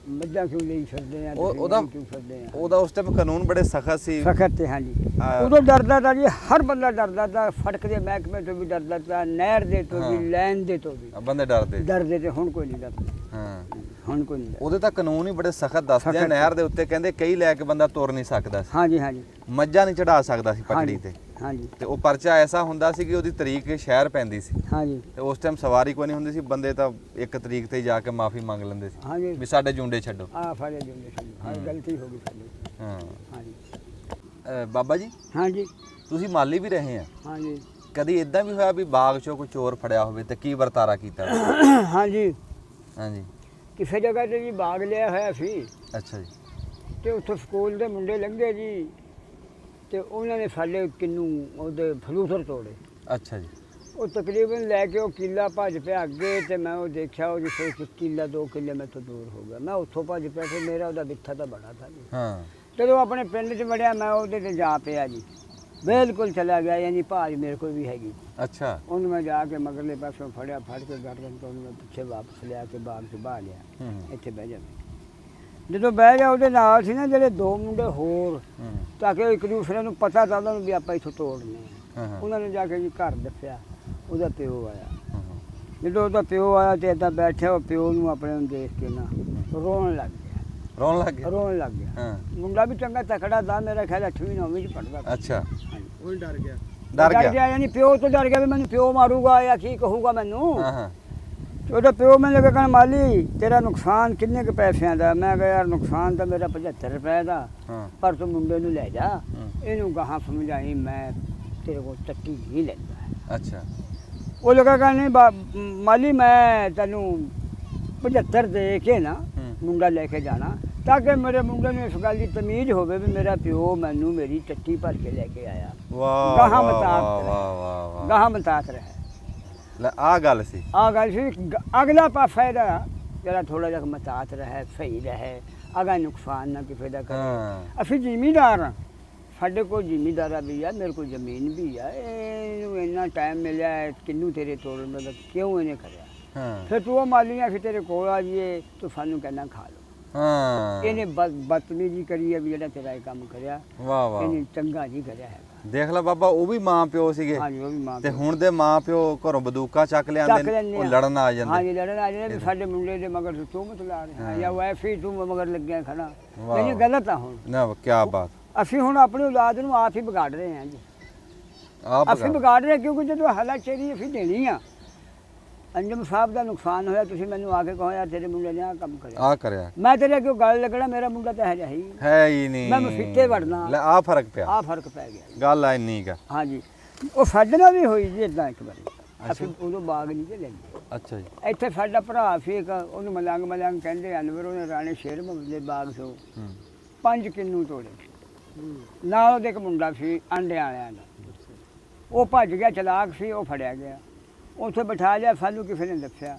Speaker 3: ਮੱਝਾਂ ਕਿਉਂ ਲਈ ਫਿਰਦੇ ਆ,
Speaker 1: ਉਹਦਾ
Speaker 3: ਕਿਉਂ ਫਿਰਦੇ ਆ।
Speaker 1: ਉਹਦਾ ਉਸ ਟਾਈਮ ਕਾਨੂੰਨ ਬੜੇ ਸਖਤ ਸੀ।
Speaker 3: ਸਖਤ ਤੇ ਹਾਂਜੀ।
Speaker 1: ਹਾਂ।
Speaker 3: ਉਦੋਂ ਡਰਦਾ ਤਾਂ ਜੀ ਹਰ ਬੰਦਾ ਡਰਦਾ ਤਾਂ, ਫੜਕ ਦੇ ਮਹਿਕਮੇ ਤੋਂ ਵੀ ਡਰਦਾ ਤਾਂ, ਨਹਿਰ ਦੇ ਤੋਂ ਵੀ, ਲੈਣ ਦੇ ਤੋਂ ਵੀ
Speaker 1: ਬੰਦੇ ਡਰਦੇ।
Speaker 3: ਡਰਦੇ ਤੇ। ਹੁਣ ਕੋਈ ਨਹੀਂ ਡਰਦਾ,
Speaker 1: ਹਾਂ
Speaker 3: ਹੁਣ ਕੋਈ ਨਹੀਂ ਡਰਦਾ।
Speaker 1: ਉਹਦੇ ਤਾਂ ਕਾਨੂੰਨ ਹੀ ਬੜੇ ਸਖਤ ਦੱਸਦੇ ਆ।
Speaker 3: ਸਖ਼ਤ।
Speaker 1: ਨਹਿਰ ਦੇ ਉੱਤੇ ਕਹਿੰਦੇ ਕਈ ਲੈ ਕੇ ਬੰਦਾ ਤੁਰ ਨਹੀਂ ਸਕਦਾ ਸੀ,
Speaker 3: ਹਾਂਜੀ ਹਾਂਜੀ
Speaker 1: ਮੱਝਾਂ ਨਹੀਂ ਚੜਾ ਸਕਦਾ ਸੀ ਪਟੜੀ ਤੇ।
Speaker 3: ਹਾਂਜੀ
Speaker 1: ਤੇ ਉਹ ਪਰਚਾ ਐਸਾ ਹੁੰਦਾ ਸੀ ਕਿ ਉਹਦੀ ਤਰੀਕ ਸ਼ਹਿਰ ਪੈਂਦੀ ਸੀ,
Speaker 3: ਹਾਂਜੀ
Speaker 1: ਤੇ ਉਸ ਟਾਈਮ ਸਵਾਰੀ ਕੋਈ ਨਹੀਂ ਹੁੰਦੀ ਸੀ। ਬੰਦੇ ਤਾਂ ਇੱਕ ਤਰੀਕ ਤੇ ਜਾ ਕੇ ਮਾਫੀ ਮੰਗ ਲੈਂਦੇ ਸੀ
Speaker 3: ਹਾਂਜੀ
Speaker 1: ਵੀ ਸਾਡੇ ਜੁੰਡੇ ਛੱਡੋ।
Speaker 3: ਆ ਫੜੇ ਜੁੰਦੇ ਸਾਨੂੰ, ਹਾਂ ਗਲਤੀ ਹੋ ਗਈ ਸਾਡੀ।
Speaker 1: ਹਾਂ
Speaker 3: ਹਾਂਜੀ
Speaker 1: ਬਾਬਾ ਜੀ,
Speaker 3: ਹਾਂਜੀ
Speaker 1: ਤੁਸੀਂ ਮਾਲੀ ਵੀ ਰਹੇ ਆ,
Speaker 3: ਹਾਂਜੀ
Speaker 1: ਕਦੀ ਇਦਾਂ ਵੀ ਹੋਇਆ ਵੀ ਬਾਗ 'ਚੋਂ ਕੋਈ ਚੋਰ ਫੜਿਆ ਹੋਵੇ ਤੇ ਕੀ ਵਰਤਾਰਾ ਕੀਤਾ?
Speaker 3: ਹਾਂਜੀ
Speaker 1: ਹਾਂਜੀ
Speaker 3: ਕਿਸੇ ਜਗ੍ਹਾ ਤੇ ਜੀ ਬਾਗ ਲਿਆ ਹੋਇਆ ਸੀ,
Speaker 1: ਅੱਛਾ ਜੀ।
Speaker 3: ਤੇ ਉੱਥੋਂ ਸਕੂਲ ਦੇ ਮੁੰਡੇ ਲੰਘੇ ਜੀ, ਤੇ ਉਹਨਾਂ ਨੇ ਸਾਡੇ ਕਿੰਨੂ ਉਹਦੇ ਫਲੂਸਰ ਤੋੜੇ।
Speaker 1: ਅੱਛਾ ਜੀ।
Speaker 3: ਉਹ ਤਕਰੀਬਨ ਲੈ ਕੇ ਉਹ ਕਿੱਲਾ ਭੱਜ ਪਿਆ ਅੱਗੇ, ਤੇ ਮੈਂ ਉਹ ਦੇਖਿਆ ਉਹ ਜਿੱਥੇ ਕਿੱਲਾ 2 ਕਿੱਲੇ ਮੈਥੋਂ ਦੂਰ ਹੋ ਗਿਆ। ਮੈਂ ਉੱਥੋਂ ਭੱਜ ਪਿਆ, ਫਿਰ ਮੇਰਾ ਉਹਦਾ ਬਿੱਥਾ ਤਾਂ ਬੜਾ ਥਾ ਜੀ।
Speaker 1: ਹਾਂ
Speaker 3: ਜਦੋਂ ਆਪਣੇ ਪਿੰਡ 'ਚ ਵੜਿਆ, ਮੈਂ ਉਹਦੇ ਤੇ ਜਾ ਪਿਆ ਜੀ, ਬਿਲਕੁਲ ਚਲਾ ਗਿਆ, ਯਾਨੀ ਭਾਜ ਮੇਰੇ ਕੋਲ ਵੀ ਹੈਗੀ।
Speaker 1: ਅੱਛਾ
Speaker 3: ਉਹਨੂੰ ਮੈਂ ਜਾ ਕੇ ਮਗਰਲੇ ਪਾਸੋਂ ਫੜ ਕੇ ਗਰਦਨ ਤੋਂ ਉਹਨੂੰ ਮੈਂ ਪਿੱਛੇ ਵਾਪਸ ਲਿਆ ਕੇ ਬਾਗ 'ਚ ਬਾਹ ਲਿਆ,
Speaker 1: ਹੂੰ
Speaker 3: ਇੱਥੇ ਬਹਿ ਜਾ। ਜਦੋਂ ਬਹਿ ਜਾ ਉਹਦੇ ਨਾਲ ਸੀ ਨਾ ਜਿਹੜੇ 2 ਮੁੰਡੇ ਹੋਰ,
Speaker 1: ਹੂੰ
Speaker 3: ਤਾਂ ਕਿ ਇੱਕ ਦੂਸਰੇ ਨੂੰ ਪਤਾ ਤਾਂ ਉਹਨਾਂ ਨੂੰ ਵੀ ਆਪਾਂ ਇੱਥੋਂ ਤੋੜਨੇ ਆ।
Speaker 1: ਹਾਂ
Speaker 3: ਉਹਨਾਂ ਨੇ ਜਾ ਕੇ ਜੀ ਘਰ ਦੱਸਿਆ, ਉਹਦਾ ਪਿਓ ਆਇਆ।
Speaker 1: ਹਾਂ
Speaker 3: ਜਦੋਂ ਉਹਦਾ ਪਿਓ ਆਇਆ ਤੇ ਏਦਾਂ ਬੈਠਿਆ, ਉਹ ਪਿਓ ਨੂੰ ਆਪਣੇ ਨੂੰ ਦੇਖ ਕੇ ਨਾ ਰੋਣ ਲੱਗ ਗਿਆ,
Speaker 1: ਰੋਣ ਲੱਗ ਗਿਆ
Speaker 3: ਰੋਣ ਲੱਗ ਗਿਆ।
Speaker 1: ਹਾਂ
Speaker 3: ਮੁੰਡਾ ਵੀ ਚੰਗਾ ਤਕੜਾ ਦਾ, ਮੇਰਾ ਖਿਆਲ 8ਵੀਂ 9ਵੀਂ 'ਚ ਪੜ੍ਹਦਾ ਸੀ।
Speaker 1: ਅੱਛਾ
Speaker 4: ਉਹ ਡਰ ਗਿਆ।
Speaker 1: ਡਰ ਗਿਆ
Speaker 3: ਯਾਨੀ ਪਿਓ ਤੋਂ ਡਰ ਗਿਆ ਵੀ ਮੈਨੂੰ ਪਿਓ ਮਾਰੂਗਾ ਜਾਂ ਕੀ ਕਹੂਗਾ ਮੈਨੂੰ।
Speaker 1: ਹਾਂ ਹਾਂ
Speaker 3: ਤੇ ਉਹਦਾ ਪਿਓ ਮੈਨੂੰ ਲੱਗਾ ਕਹਿਣ ਮਾਲੀ ਤੇਰਾ ਨੁਕਸਾਨ ਕਿੰਨੇ ਕੁ ਪੈਸਿਆਂ ਦਾ? ਮੈਂ ਕਿਹਾ ਯਾਰ ਨੁਕਸਾਨ ਤਾਂ ਮੇਰਾ 75 ਰੁਪਏ ਦਾ,
Speaker 1: ਹਾਂ
Speaker 3: ਪਰ ਤੂੰ ਮੁੰਡੇ ਨੂੰ ਲੈ ਜਾ,
Speaker 1: ਹੂੰ।
Speaker 3: ਇਹਨੂੰ ਗਾਹਾਂ ਸਮਝਾਈ ਮੈਂ ਤੇਰੇ ਕੋਲ ਟੱਟੀ ਨਹੀਂ ਲੈਂਦਾ।
Speaker 1: ਅੱਛਾ
Speaker 3: ਉਹ ਲੱਗਾ ਕਹਿਣ ਨਹੀਂ ਮਾਲੀ ਮੈਂ ਤੈਨੂੰ 75 ਦੇ ਕੇ ਨਾ
Speaker 1: ਹੂੰ।
Speaker 3: ਮੁੰਡਾ ਲੈ ਕੇ ਜਾਣਾ, ਤਾਂ ਕਿ ਮੇਰੇ ਮੁੰਡੇ ਨੂੰ ਇਸ ਗੱਲ ਦੀ ਤਮੀਜ਼ ਹੋਵੇ ਵੀ ਮੇਰਾ ਪਿਓ ਮੈਨੂੰ ਮੇਰੀ ਟੱਟੀ ਭਰ ਕੇ ਲੈ ਕੇ ਆਇਆ।
Speaker 1: ਵਾਹ
Speaker 3: ਗਾਹਾਂ
Speaker 1: ਵਾਹ,
Speaker 3: ਮਤਾਤ
Speaker 1: ਵਾਹ
Speaker 3: ਰਹੇ।
Speaker 1: ਵਾਹ ਵਾਹ ਵਾਹ
Speaker 3: ਗਾਹਾਂ ਮਤਾਤ ਰਿਹਾ।
Speaker 1: ਲੈ ਆ ਗੱਲ ਸੀ
Speaker 3: ਆ ਗੱਲ ਸੀ ਅਗਲਾ ਪਾਸਾ ਇਹਦਾ ਜਿਹੜਾ ਥੋੜਾ ਜਿਹਾ ਮਤਾਤ ਰਹੇ, ਸਹੀ ਰਹੇ, ਅਗਾ ਨੁਕਸਾਨ ਨਾ ਕਿਸੇ ਦਾ ਕਰੇ।
Speaker 1: ਹਾਂ
Speaker 3: ਅਸੀਂ ਜ਼ਿਮੀਦਾਰ ਹਾਂ, ਸਾਡੇ ਕੋਲ ਜ਼ਿਮੀਦਾਰਾ ਵੀ ਆ, ਮੇਰੇ ਕੋਲ ਜ਼ਮੀਨ ਵੀ ਆ। ਇਹਨੂੰ ਇੰਨਾ ਟਾਈਮ ਮਿਲਿਆ ਹੈ, ਕਿੰਨੂੰ ਤੇਰੇ ਤੋੜਨ ਦਾ ਕਿਉਂ ਇਹਨੇ ਕਰਿਆ?
Speaker 1: ਹਾਂ
Speaker 3: ਫਿਰ ਤੂੰ ਉਹ ਮਾਲੀਆਂ ਫਿਰ ਤੇਰੇ ਕੋਲ ਆ ਜੀਏ, ਤੂੰ ਸਾਨੂੰ ਕਹਿੰਦਾ ਖਾ ਲਓ।
Speaker 1: ਹਾਂ
Speaker 3: ਇਹਨੇ ਬਦਤਮੀਜ਼ੀ ਕਰੀ ਹੈ ਵੀ ਜਿਹੜਾ ਤੇਰਾ ਇਹ ਕੰਮ ਕਰਿਆ,
Speaker 1: ਵਾਹ ਵਾਹ
Speaker 3: ਇਹਨੇ ਚੰਗਾ ਨਹੀਂ ਕਰਿਆ ਹੈਗਾ।
Speaker 1: ਦੇਖ ਲੈ ਬਾਬਾ, ਉਹ ਵੀ ਮਾਂ ਪਿਓ ਸੀਗੇ
Speaker 3: ਹਾਂਜੀ ਉਹ ਵੀ ਮਾਂ
Speaker 1: ਤੇ
Speaker 3: ਪਿਓ।
Speaker 1: ਹੁਣ ਦੇ ਮਾਂ ਪਿਓ ਘਰੋਂ ਬੰਦੂਕਾਂ ਚੱਕ ਲਿਆਂਦੇ
Speaker 3: ਚੱਕ
Speaker 1: ਨੇ,
Speaker 3: ਲੈਂਦੇ
Speaker 1: ਉਹ
Speaker 3: ਆ।
Speaker 1: ਲੜਨ ਆ ਜਾਂਦੇ।
Speaker 3: ਹਾਂਜੀ ਲੜਨ ਆ ਜਾਂਦੇ ਵੀ ਸਾਡੇ ਮੁੰਡੇ ਦੇ ਮਗਰ ਤੂੰ ਮਤ ਲਾ ਰਿਹਾ
Speaker 1: ਹਾਂ।
Speaker 3: ਜਾਂ ਵੈਸੇ ਹੀ ਤੂੰ ਮਗਰ ਲੱਗਿਆ ਖੜਾ।
Speaker 1: ਵਾਹ।
Speaker 3: ਇਹ ਗਲਤ ਆ। ਹੁਣ
Speaker 1: ਨਾ ਕੀ ਬਾਤ
Speaker 3: ਅਸੀਂ ਹੁਣ ਆਪਣੀ ਔਲਾਦ ਨੂੰ ਆਪ ਹੀ ਵਿਗਾੜ ਰਹੇ ਹਾਂ ਜੀ।
Speaker 1: ਆਪ
Speaker 3: ਅਸੀਂ ਵਿਗਾੜ ਰਹੇ ਕਿਉਂਕਿ ਜਦੋਂ ਹਲਾਚੇਰੀ ਅਸੀਂ ਦੇਣੀ ਆ। ਅੰਜਮ ਸਾਹਿਬ ਦਾ ਨੁਕਸਾਨ ਹੋਇਆ, ਤੁਸੀਂ ਮੈਨੂੰ ਆ ਕੇ ਕਹੋ ਯਾਰ ਤੇਰੇ ਮੁੰਡੇ ਨੇ ਆਹ ਕੰਮ ਕਰਿਆ,
Speaker 1: ਆ ਕਰਿਆ
Speaker 3: ਮੈਂ ਤੇਰੇ ਅੱਗੇ ਗੱਲ ਲੱਗਣਾ, ਮੇਰਾ ਮੁੰਡਾ ਤਾਂ ਹੈ ਹੀ
Speaker 1: ਹੈ ਹੀ ਨਹੀਂ।
Speaker 3: ਮੈਂ ਮਸੀਤੇ ਵੜਨਾ।
Speaker 1: ਲੈ ਆ ਫਰਕ ਪਿਆ,
Speaker 3: ਆਹ ਫਰਕ ਪੈ ਗਿਆ।
Speaker 1: ਗੱਲ ਆ ਇੰਨੀ ਕਾ।
Speaker 3: ਹਾਂਜੀ ਉਹ ਸਾਡੇ ਨਾਲ ਵੀ ਹੋਈ ਜੀ ਇਦਾਂ ਇੱਕ ਵਾਰੀ। ਅਸੀਂ ਉਦੋਂ ਬਾਗ ਨਹੀਂ ਤੇ ਲੈਂਦੇ।
Speaker 1: ਅੱਛਾ ਜੀ
Speaker 3: ਇੱਥੇ ਸਾਡਾ ਭਰਾ ਸੀ ਇੱਕ, ਉਹਨੂੰ ਮਲੰਗ ਕਹਿੰਦੇ ਅਨਵਰ, ਉਹਨੇ ਰਾਣੇ ਸ਼ੇਰ ਮੁਹੰਮਦ ਦੇ ਬਾਗ ਤੋਂ
Speaker 1: ਹੂੰ
Speaker 3: 5 ਕਿੰਨੂ ਤੋੜੇ। ਨਾਲ ਉਹਦੇ ਇੱਕ ਮੁੰਡਾ ਸੀ ਆਂਡਿਆਂ ਵਾਲਿਆਂ ਦਾ, ਉਹ ਭੱਜ ਗਿਆ, ਚਲਾਕ ਸੀ, ਉਹ ਫੜਿਆ ਗਿਆ। ਉੱਥੇ ਬਿਠਾ ਲਿਆ, ਸਾਨੂੰ ਕਿਸੇ ਨੇ ਦੱਸਿਆ।